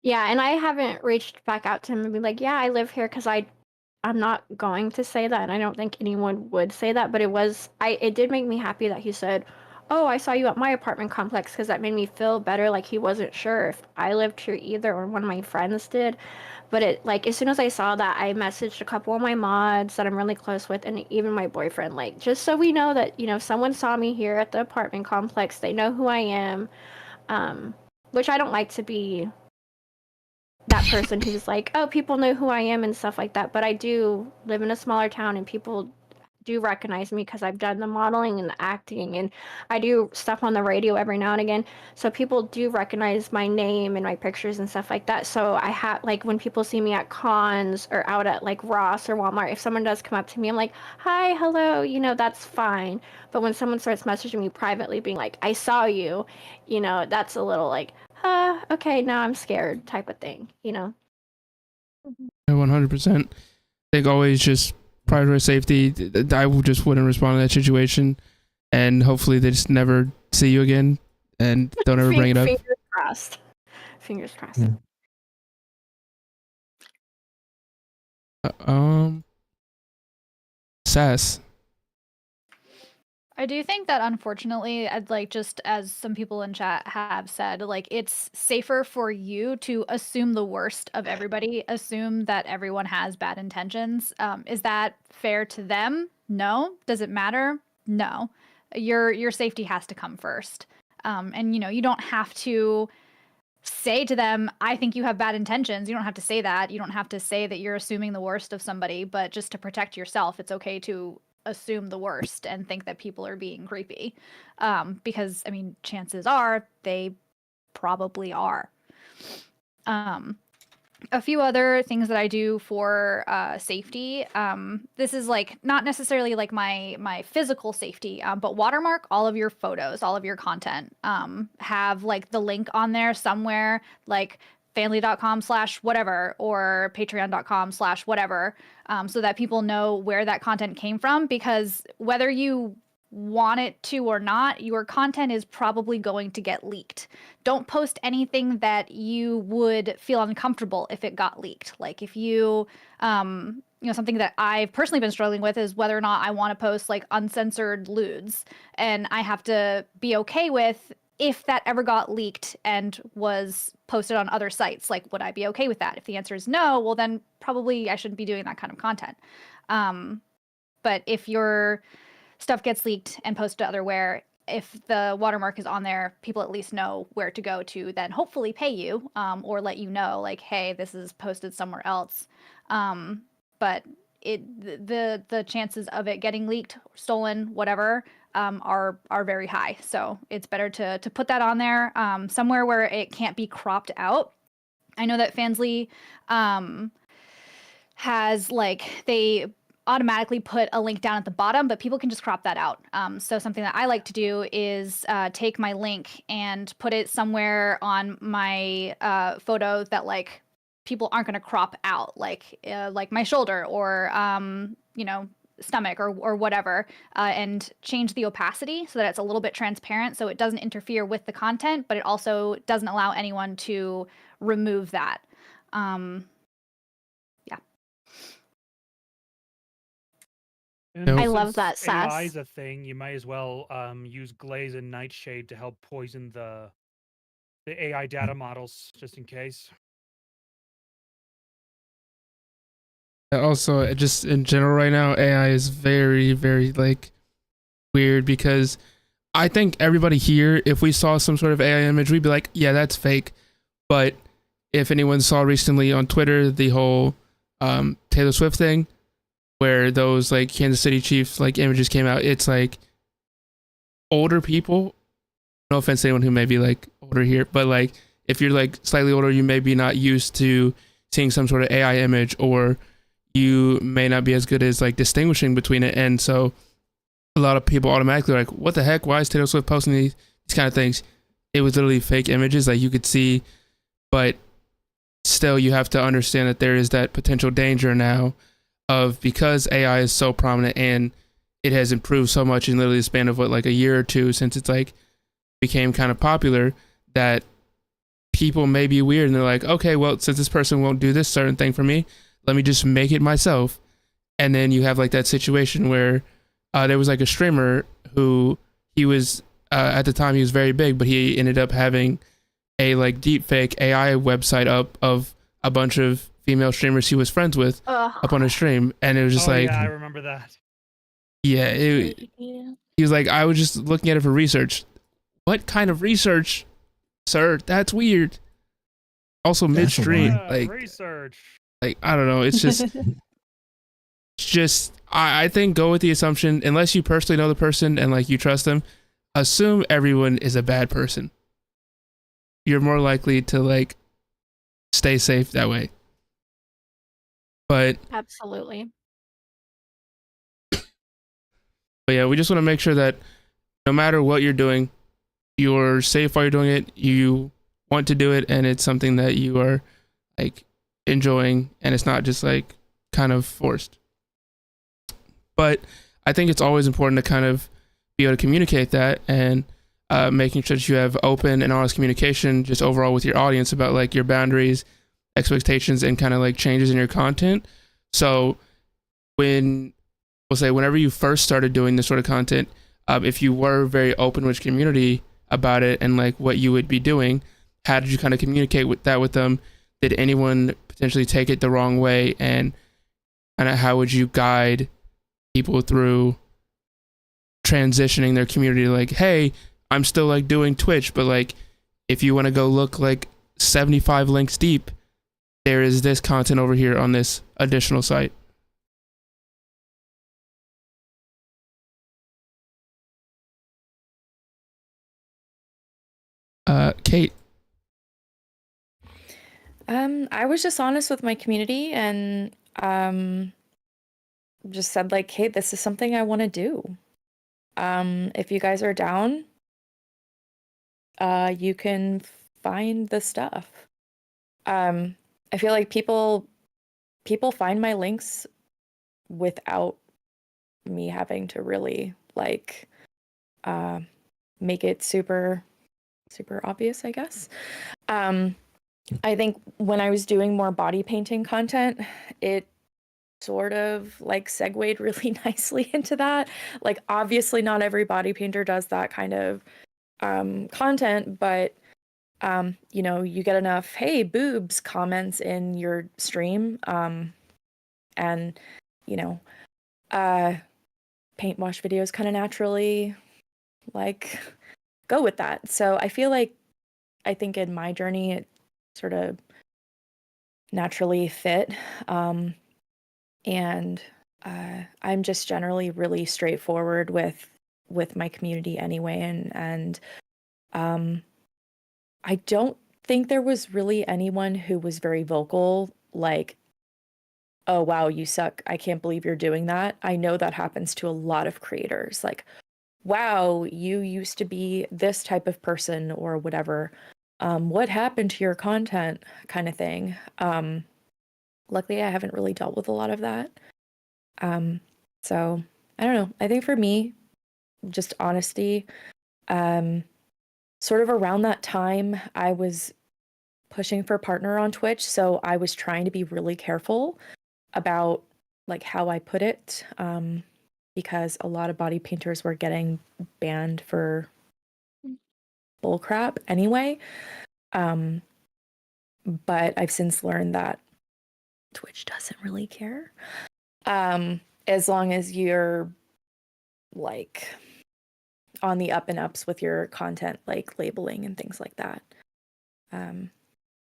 Yeah, and I haven't reached back out to him and be like, yeah, I live here, because I'm not going to say that, and I don't think anyone would say that, but it did make me happy that he said, oh, I saw you at my apartment complex, because that made me feel better, like he wasn't sure if I lived here either or one of my friends did. But it, like, as soon as I saw that, I messaged a couple of my mods that I'm really close with, and even my boyfriend, like, just so we know that, someone saw me here at the apartment complex, they know who I am, which I don't like to be that person who's like, oh, people know who I am and stuff like that. But I do live in a smaller town, and people do recognize me because I've done the modeling and the acting, and I do stuff on the radio every now and again. So people do recognize my name and my pictures and stuff like that. So I have, like, when people see me at cons or out at like Ross or Walmart, if someone does come up to me, I'm like, hi, hello, that's fine. But when someone starts messaging me privately being like, I saw you, that's a little like, okay, now I'm scared type of thing, 100%. I think always just prioritize safety. I just wouldn't respond to that situation, and hopefully they just never see you again and don't ever bring it up. Fingers crossed. Fingers crossed. Sass. I do think that, unfortunately, just as some people in chat have said, like, it's safer for you to assume the worst of everybody, assume that everyone has bad intentions. Is that fair to them? No. Does it matter? No. Your safety has to come first. And you don't have to say to them, I think you have bad intentions. You don't have to say that. You don't have to say that you're assuming the worst of somebody, but just to protect yourself, it's okay to assume the worst and think that people are being creepy. Because, I mean, chances are they probably are. a few other things that I do for safety. This is like not necessarily like my physical safety, but watermark all of your photos, all of your content. Have like the link on there somewhere, like fanly.com/whatever or patreon.com/whatever, so that people know where that content came from. Because whether you want it to or not, your content is probably going to get leaked. Don't post anything that you would feel uncomfortable if it got leaked. Like if you, something that I've personally been struggling with is whether or not I want to post like uncensored lewds, and I have to be okay with if that ever got leaked and was posted on other sites. Like, would I be okay with that? If the answer is no, well then probably I shouldn't be doing that kind of content. But if your stuff gets leaked and posted otherwhere, if the watermark is on there, people at least know where to go to then hopefully pay you, or let you know like, hey, this is posted somewhere else. But the chances of it getting leaked, stolen, whatever, are very high. So it's better to put that on there, somewhere where it can't be cropped out. I know that Fansly has like, they automatically put a link down at the bottom, but people can just crop that out. So something that I like to do is take my link and put it somewhere on my photo that like people aren't going to crop out, like my shoulder or stomach or whatever, and change the opacity so that it's a little bit transparent, so it doesn't interfere with the content, but it also doesn't allow anyone to remove that. And I love since that, Sass. AI is a thing, you might as well use Glaze and Nightshade to help poison the AI data models, just in case. Also, just in general right now, AI is very, very like weird, because I think everybody here, if we saw some sort of AI image, we'd be like, yeah, that's fake. But if anyone saw recently on Twitter the whole Taylor Swift thing, where those like Kansas City Chiefs like images came out, it's like older people, no offense to anyone who may be like older here, but like if you're like slightly older, you may be not used to seeing some sort of AI image, or you may not be as good as like distinguishing between it. And so a lot of people automatically are like, what the heck, why is Taylor Swift posting these kind of things? It was literally fake images, like you could see, but still you have to understand that there is that potential danger now of, because AI is so prominent and it has improved so much in literally the span of what, like a year or two since it's like became kind of popular, that people may be weird and they're like, okay, well, since this person won't do this certain thing for me, let me just make it myself. And then you have like that situation where there was like a streamer who he was at the time he was very big, but he ended up having a like deep fake AI website up of a bunch of female streamers he was friends with up on a stream, and it was just like, yeah, I remember that. Yeah, he was like, I was just looking at it for research. What kind of research, sir? That's weird. Also midstream, like research. Like I don't know. It's just I think go with the assumption, unless you personally know the person and like you trust them, assume everyone is a bad person. You're more likely to like stay safe that way. But Absolutely. yeah, we just want to make sure that no matter what you're doing, you're safe while you're doing it. You want to do it, and it's something that you are like enjoying, and it's not just like kind of forced. But I think it's always important to kind of be able to communicate that, and making sure that you have open and honest communication just overall with your audience about like your boundaries, expectations, and kind of like changes in your content. So whenever you first started doing this sort of content, if you were very open with community about it and like what you would be doing, how did you kind of communicate with them? Did anyone potentially take it the wrong way, and kind of how would you guide people through transitioning their community to like, hey, I'm still like doing Twitch, but like if you want to go look like 75 links deep, there is this content over here on this additional site. Kate. I was just honest with my community and just said like, hey, this is something I want to do. If you guys are down, you can find the stuff. I feel like people find my links without me having to really like make it super obvious, I guess. I think when I was doing more body painting content, it sort of like segued really nicely into that. Like obviously not every body painter does that kind of content, but you know, you get enough hey boobs comments in your stream, and you know, paint wash videos kind of naturally like go with that. So I feel like I think in my journey it sort of naturally fit. And I'm just generally really straightforward with my community anyway, and I don't think there was really anyone who was very vocal like, oh wow, you suck, I can't believe you're doing that. I know that happens to a lot of creators, like, wow, you used to be this type of person or whatever. What happened to your content kind of thing. Luckily I haven't really dealt with a lot of that. So I don't know. I think for me, just honesty. Sort of around that time, I was pushing for partner on Twitch, so I was trying to be really careful about like how I put it, because a lot of body painters were getting banned for bullcrap anyway. But I've since learned that Twitch doesn't really care. As long as you're like on the up and ups with your content, like labeling and things like that. So,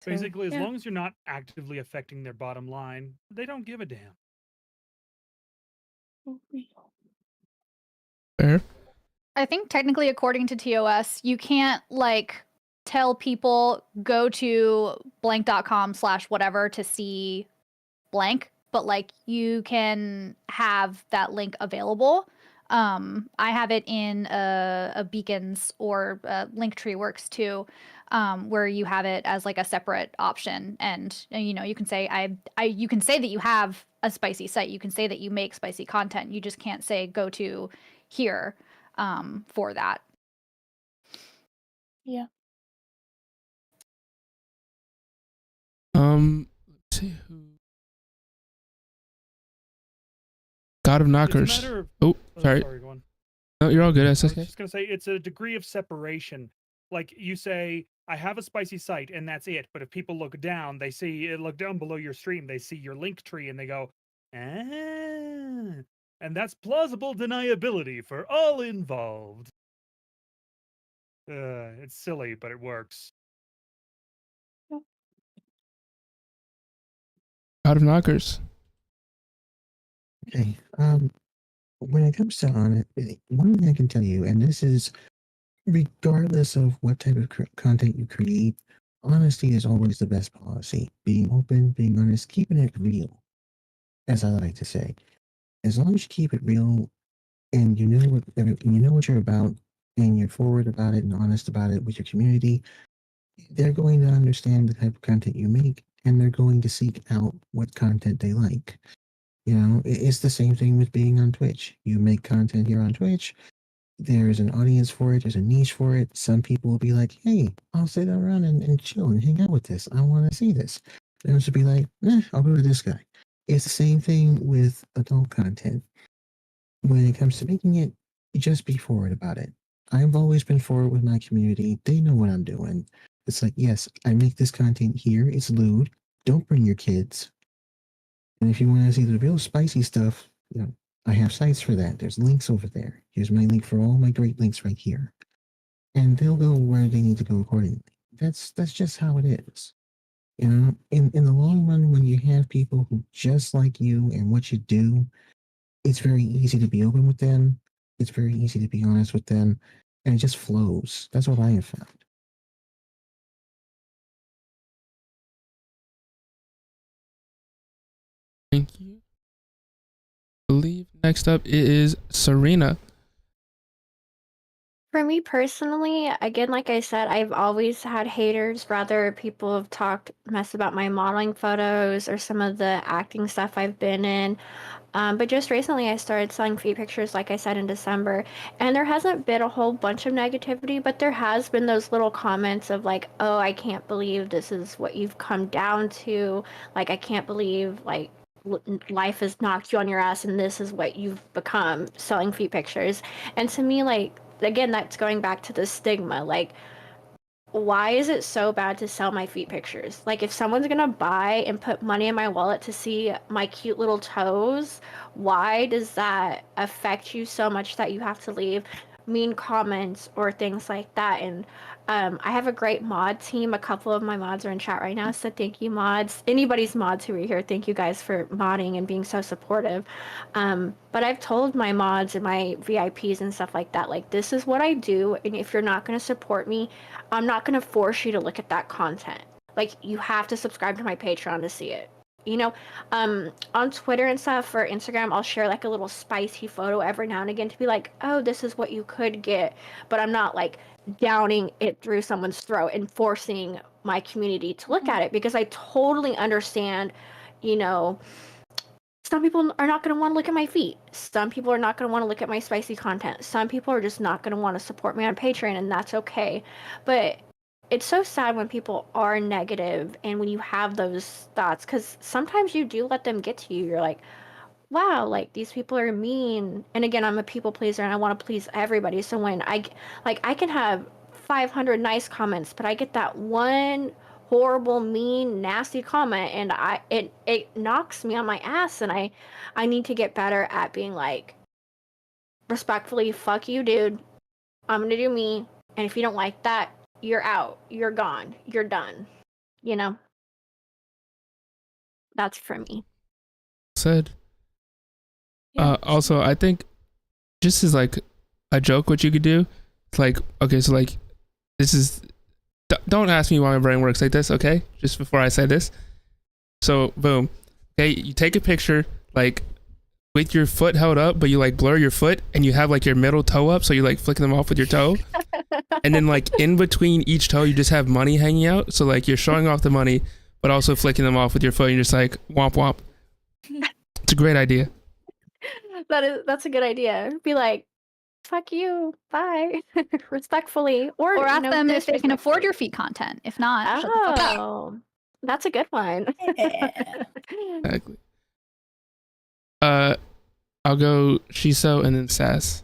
Basically, as yeah. long as you're not actively affecting their bottom line, they don't give a damn. Fair. I think technically, according to TOS, you can't like tell people go to blank.com/whatever to see blank, but like you can have that link available. I have it in a beacons or Linktree works too, where you have it as like a separate option, and you know you can say you can say that you have a spicy site, you can say that you make spicy content, you just can't say go to here for that. Yeah. Let's see who. God of Knockers. It's a matter of, oh, sorry. go on. No, you're all good. I That's was okay. just gonna say it's a degree of separation. Like you say, I have a spicy site and that's it. But if people look down, they see look down below your stream, they see your link tree and they go, ah, and that's plausible deniability for all involved. It's silly, but it works. God of Knockers. Okay. When it comes to on it, one thing I can tell you, and this is regardless of what type of content you create, honesty is always the best policy. Being open, being honest, keeping it real, as I like to say. As long as you keep it real, and you know what you're about, and you're forward about it and honest about it with your community, they're going to understand the type of content you make, and they're going to seek out what content they like. You know, it's the same thing with being on Twitch. You make content here on Twitch, there's an audience for it, there's a niche for it. Some people will be like, hey, I'll sit around and chill and hang out with this. I want to see this. Others will be like, I'll go to this guy. It's the same thing with adult content. When it comes to making it, just be forward about it. I've always been forward with my community. They know what I'm doing. It's like, yes, I make this content here. It's lewd. Don't bring your kids. And if you want to see the real spicy stuff, you know, I have sites for that. There's links over there. Here's my link for all my great links right here. And they'll go where they need to go accordingly. That's just how it is. You know, in the long run, when you have people who just like you and what you do, it's very easy to be open with them. It's very easy to be honest with them. And it just flows. That's what I have found. Next up is Serena. For me personally, again, like I said, I've always had haters. Rather, people have talked mess about my modeling photos or some of the acting stuff I've been in. But just recently, I started selling feet pictures, like I said, in December. And there hasn't been a whole bunch of negativity, but there has been those little comments of like, oh, I can't believe this is what you've come down to. Like, I can't believe, like, life has knocked you on your ass and this is what you've become selling feet pictures. And to me, like, again, that's going back to the stigma. Like, why is it so bad to sell my feet pictures? Like, if someone's gonna buy and put money in my wallet to see my cute little toes, why does that affect you so much that you have to leave mean comments or things like that? And I have a great mod team. A couple of my mods are in chat right now, so thank you, mods. Anybody's mods who are here, thank you guys for modding and being so supportive. But I've told my mods and my VIPs and stuff like that, like, this is what I do, and if you're not going to support me, I'm not going to force you to look at that content. Like, you have to subscribe to my Patreon to see it. You know, on Twitter and stuff or Instagram, I'll share like a little spicy photo every now and again to be like, oh, this is what you could get. But I'm not like downing it through someone's throat and forcing my community to look at it, because I totally understand, you know, some people are not going to want to look at my feet. Some people are not going to want to look at my spicy content. Some people are just not going to want to support me on Patreon, and that's okay. But it's so sad when people are negative and when you have those thoughts, because sometimes you do let them get to you. You're like, wow, like, these people are mean. And again, I'm a people pleaser and I want to please everybody. So when I can have 500 nice comments, but I get that one horrible, mean, nasty comment, and it knocks me on my ass, and I need to get better at being like, respectfully, fuck you, dude. I'm gonna do me, and if you don't like that, you're out, you're gone, you're done. You know? That's for me. Said. Also, I think just as like a joke, what you could do, it's like, okay, so like, this is, don't ask me why my brain works like this, okay? Just before I say this. So, boom. Okay, you take a picture, like, with your foot held up, but you like blur your foot and you have like your middle toe up, so you like flicking them off with your toe. And then like in between each toe, you just have money hanging out. So like you're showing off the money, but also flicking them off with your foot. And you're just like, womp womp. It's a great idea. That's a good idea. Be like, fuck you, bye. Respectfully. Or ask them if they can afford disrespectfully. your feet content. If not, shut the fuck up. Oh, that's a good one. Exactly. I'll go Shiso and then Sass.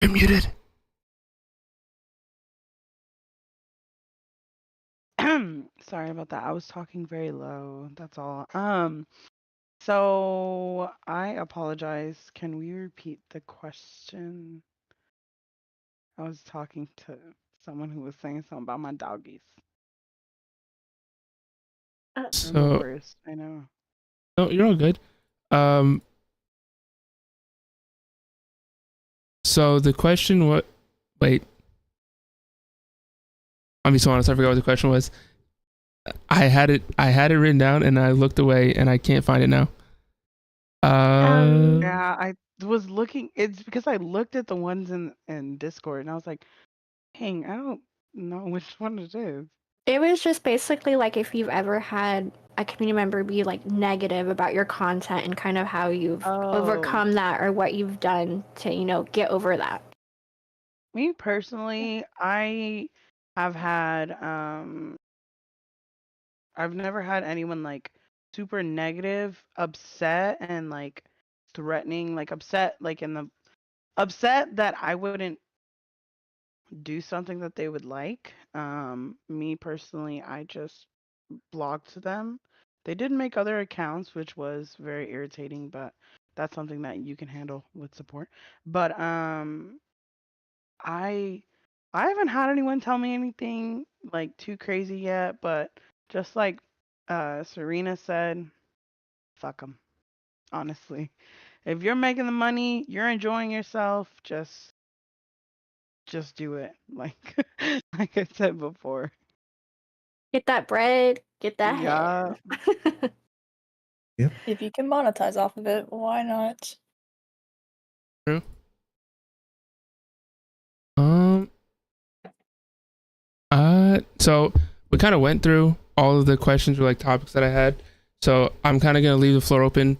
You're muted. Sorry about that. I was talking very low. That's all. So I apologize. Can we repeat the question? I was talking to someone who was saying something about my doggies. I'm the So, worst, I know. no, you're all good. So the question, what? Wait. I'm so honest. I forgot what the question was. I had it written down, and I looked away, and I can't find it now. Yeah, I was looking. It's because I looked at the ones in Discord, and I was like, "Dang, I don't know which one it is." It was just basically like if you've ever had a community member be like negative about your content and kind of how you've overcome that or what you've done to, you know, get over that. Me personally, I have had I've never had anyone like super negative, upset and like threatening, like upset like in the upset that I wouldn't do something that they would like. Me personally, I just blocked them. They did make other accounts, which was very irritating, but that's something that you can handle with support. But I I haven't had anyone tell me anything like too crazy yet, but just like Serena said, fuck them. Honestly, if you're making the money, you're enjoying yourself, just just do it. Like like I said before. Get that bread, get that Yeah. Yep. If you can monetize off of it, why not? True. Um. So we kind of went through all of the questions or like topics that I had. So I'm kind of gonna leave the floor open.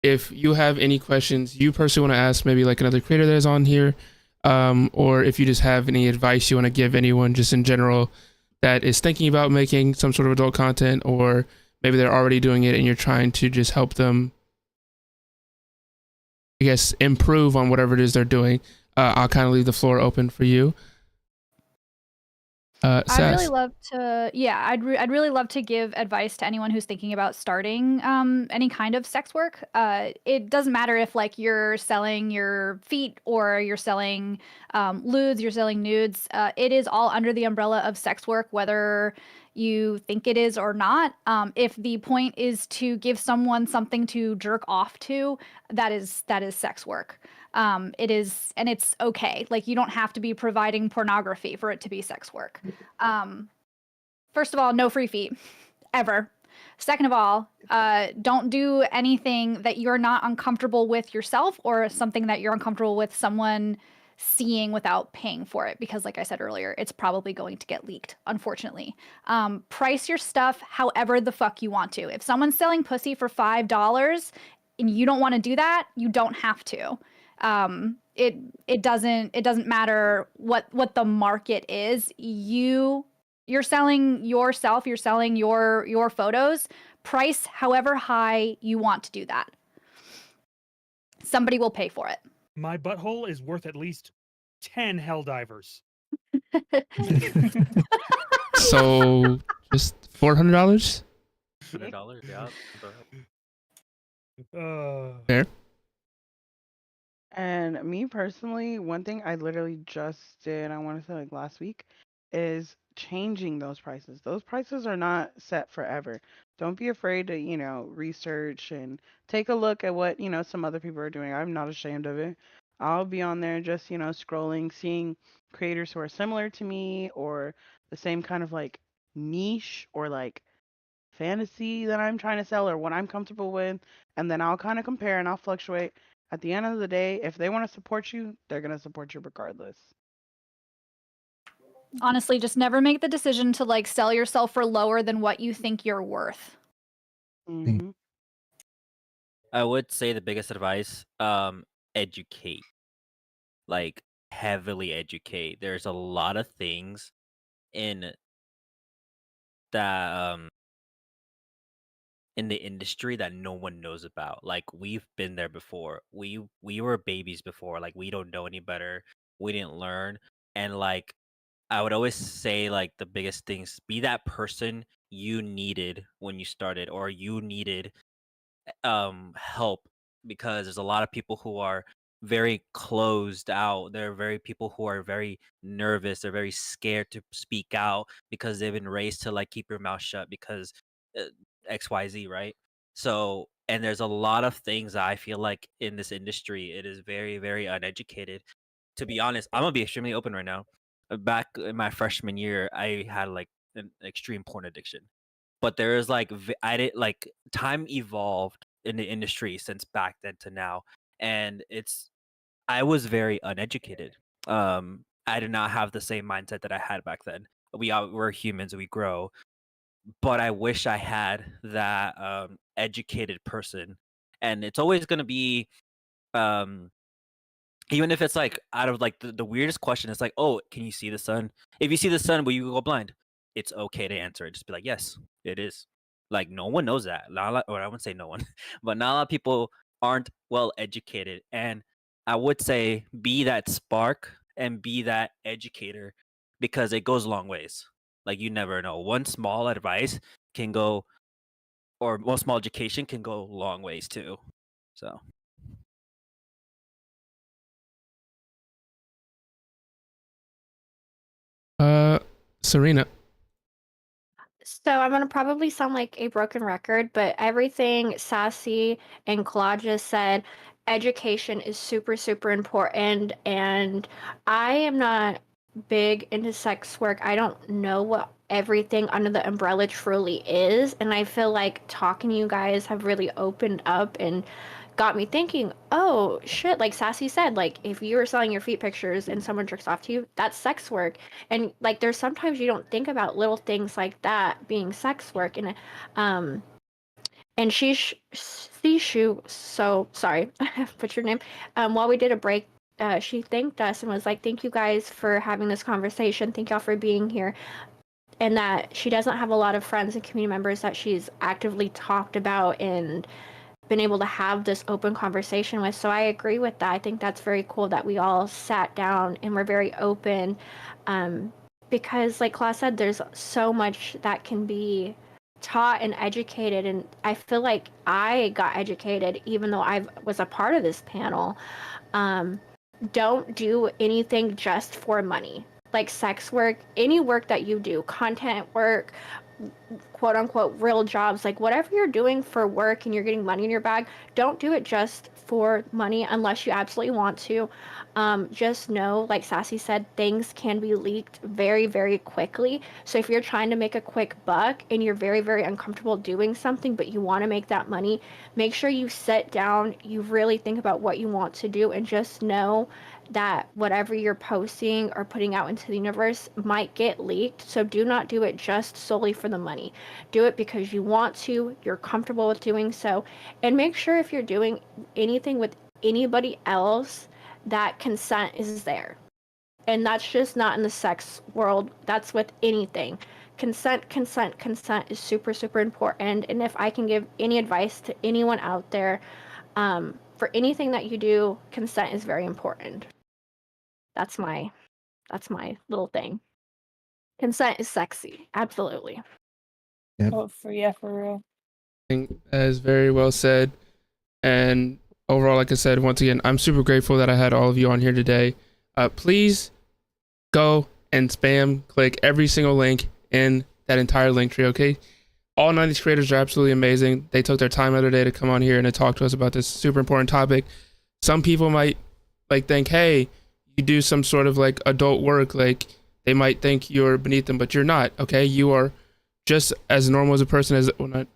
If you have any questions you personally want to ask, maybe like another creator that is on here, or if you just have any advice you want to give anyone just in general that is thinking about making some sort of adult content, or maybe they're already doing it and you're trying to just help them, I guess, improve on whatever it is they're doing, I'll kind of leave the floor open for you. I'd really Sass. love to, yeah, I'd really love to give advice to anyone who's thinking about starting any kind of sex work. It doesn't matter if like you're selling your feet or you're selling lewds, you're selling nudes. It is all under the umbrella of sex work, whether you think it is or not. If the point is to give someone something to jerk off to, that is sex work. It is, and it's okay. Like you don't have to be providing pornography for it to be sex work. First of all, no free feet, ever. Second of all, don't do anything that you're not uncomfortable with yourself or something that you're uncomfortable with someone seeing without paying for it, because like I said earlier, it's probably going to get leaked, unfortunately. Price your stuff however the fuck you want to. If someone's selling pussy for $5 and you don't want to do that, you don't have to. It doesn't matter what the market is. You're selling yourself, you're selling your photos. Price however high you want to do that. Somebody will pay for it. My butthole is worth at least 10 Helldivers. So just $400. $100, yeah. Fair. And me personally, one thing I literally just did, I want to say like last week, is changing those prices. Those prices are not set forever. Don't be afraid to, research and take a look at what, some other people are doing. I'm not ashamed of it. I'll be on there just, scrolling, seeing creators who are similar to me or the same kind of like niche or like fantasy that I'm trying to sell or what I'm comfortable with, and then I'll kind of compare and I'll fluctuate. At the end of the day, if they want to support you, they're going to support you regardless. Honestly, just never make the decision to like sell yourself for lower than what you think you're worth. Mm-hmm. I would say the biggest advice, educate. Like heavily educate. There's a lot of things in that in the industry that no one knows about. Like we've been there before. We were babies before. Like we don't know any better. We didn't learn. And like I would always say like the biggest things, be that person you needed when you started or you needed help, because there's a lot of people who are very closed out. There are very people who are very nervous. They're very scared to speak out because they've been raised to like keep your mouth shut because XYZ, right? So, and there's a lot of things that I feel like in this industry it is very very uneducated. To be honest, I'm gonna be extremely open right now. Back in my freshman year, I had like an extreme porn addiction, but there is like I did like time evolved in the industry since back then to now, and I was very uneducated. I did not have the same mindset that I had back then. We're humans, we grow, but I wish I had that educated person, and it's always going to be um even if it's like out of like the weirdest question, it's like, oh, can you see the sun? If you see the sun, will you go blind? It's okay to answer it. Just be like, yes, it is. Like no one knows that. Not a lot, or I wouldn't say no one, but not a lot of people aren't well educated. And I would say be that spark and be that educator, because it goes a long ways. Like you never know. One small advice can go, or one small education can go long ways too. So. Serena. So I'm gonna probably sound like a broken record, but everything Sassy and Claude just said, education is super, super important. And I am not big into sex work. I don't know what everything under the umbrella truly is. And I feel like talking to you guys have really opened up and got me thinking, oh shit, like Sassy said, like if you were selling your feet pictures and someone jerks off to you, that's sex work. And like there's sometimes you don't think about little things like that being sex work. Um and Shishu, so sorry, what's your name? While we did a break, she thanked us and was like, thank you guys for having this conversation. Thank y'all for being here. And that she doesn't have a lot of friends and community members that she's actively talked about and been able to have this open conversation with. So I agree with that. I think that's very cool that we all sat down and were very open. Because like Claus said, there's so much that can be taught and educated, and I feel like I got educated even though I was a part of this panel. Don't do anything just for money. Like sex work, any work that you do, content work, quote unquote real jobs, like whatever you're doing for work and you're getting money in your bag, don't do it just for money unless you absolutely want to. Just know, like Sassy said, things can be leaked very, very quickly. So if you're trying to make a quick buck and you're very, very uncomfortable doing something, but you want to make that money, make sure you sit down, you really think about what you want to do, and just know that whatever you're posting or putting out into the universe might get leaked. So do not do it just solely for the money. Do it because you want to, you're comfortable with doing so, and make sure if you're doing anything with anybody else that consent is there. And that's just not in the sex world, that's with anything. Consent is super, super important. And if I can give any advice to anyone out there, for anything that you do, consent is very important. That's my little thing. Consent is sexy, absolutely. Oh, for real. That is very well said. And overall, like I said, once again, I'm super grateful that I had all of you on here today. Please go and spam click every single link in that entire link tree, okay? All 90s creators are absolutely amazing. They took their time out of their day to come on here and to talk to us about this super important topic. Some people might like think, hey, you do some sort of like adult work, like they might think you're beneath them, but you're not, okay? You are just as normal as a person as, well, not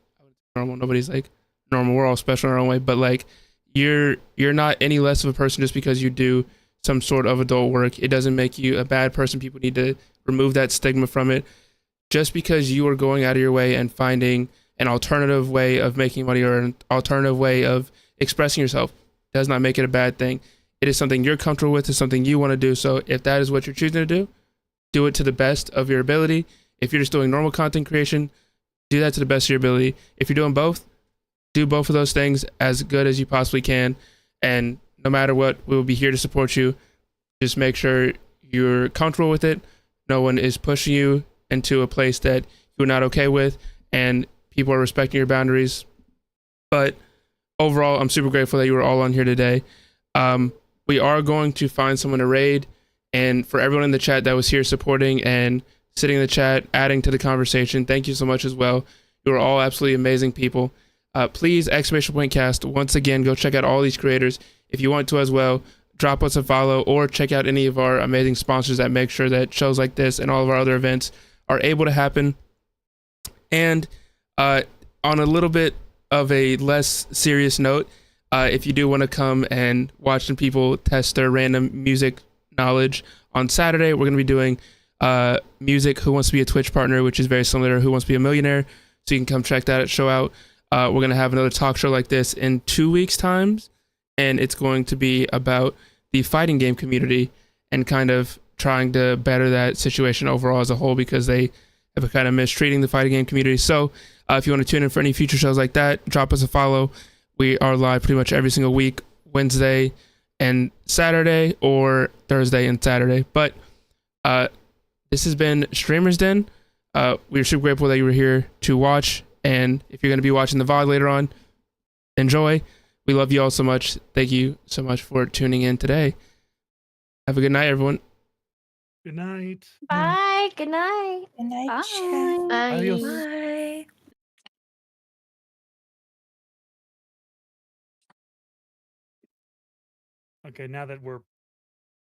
normal, nobody's like normal, we're all special in our own way, but like you're not any less of a person just because you do some sort of adult work. It doesn't make you a bad person. People need to remove that stigma from it. Just because you are going out of your way and finding an alternative way of making money or an alternative way of expressing yourself does not make it a bad thing. It is something you're comfortable with, it's something you want to do. So if that is what you're choosing to do it to the best of your ability. If you're just doing normal content creation, do that to the best of your ability. If you're doing both, do both of those things as good as you possibly can. And no matter what, we'll be here to support you. Just make sure you're comfortable with it. No one is pushing you into a place that you're not okay with, and people are respecting your boundaries. But overall, I'm super grateful that you were all on here today. We are going to find someone to raid, and for everyone in the chat that was here supporting and sitting in the chat, adding to the conversation, thank you so much as well. You are all absolutely amazing people. Please, !cast, once again, go check out all these creators. If you want to as well, drop us a follow or check out any of our amazing sponsors that make sure that shows like this and all of our other events are able to happen. And on a little bit of a less serious note, if you do want to come and watch some people test their random music knowledge on Saturday, we're going to be doing music Who Wants to Be a Twitch Partner, which is very similar to Who Wants to Be a Millionaire. So you can come check that show out. We're going to have another talk show like this in 2 weeks' time, and it's going to be about the fighting game community and kind of trying to better that situation overall as a whole, because they have kind of mistreating the fighting game community. So if you want to tune in for any future shows like that, drop us a follow. We are live pretty much every single week, Wednesday and Saturday, or Thursday and Saturday. But this has been Streamers Den. We're super grateful that you were here to watch, and if you're going to be watching the VOD later on, enjoy. We love you all so much. Thank you so much for tuning in today. Have a good night, everyone. Good night. Bye. Good night. Good night, Bye. chat. Adios. Bye. Okay, now that we're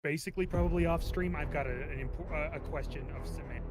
basically probably off stream, I've got a question of cement.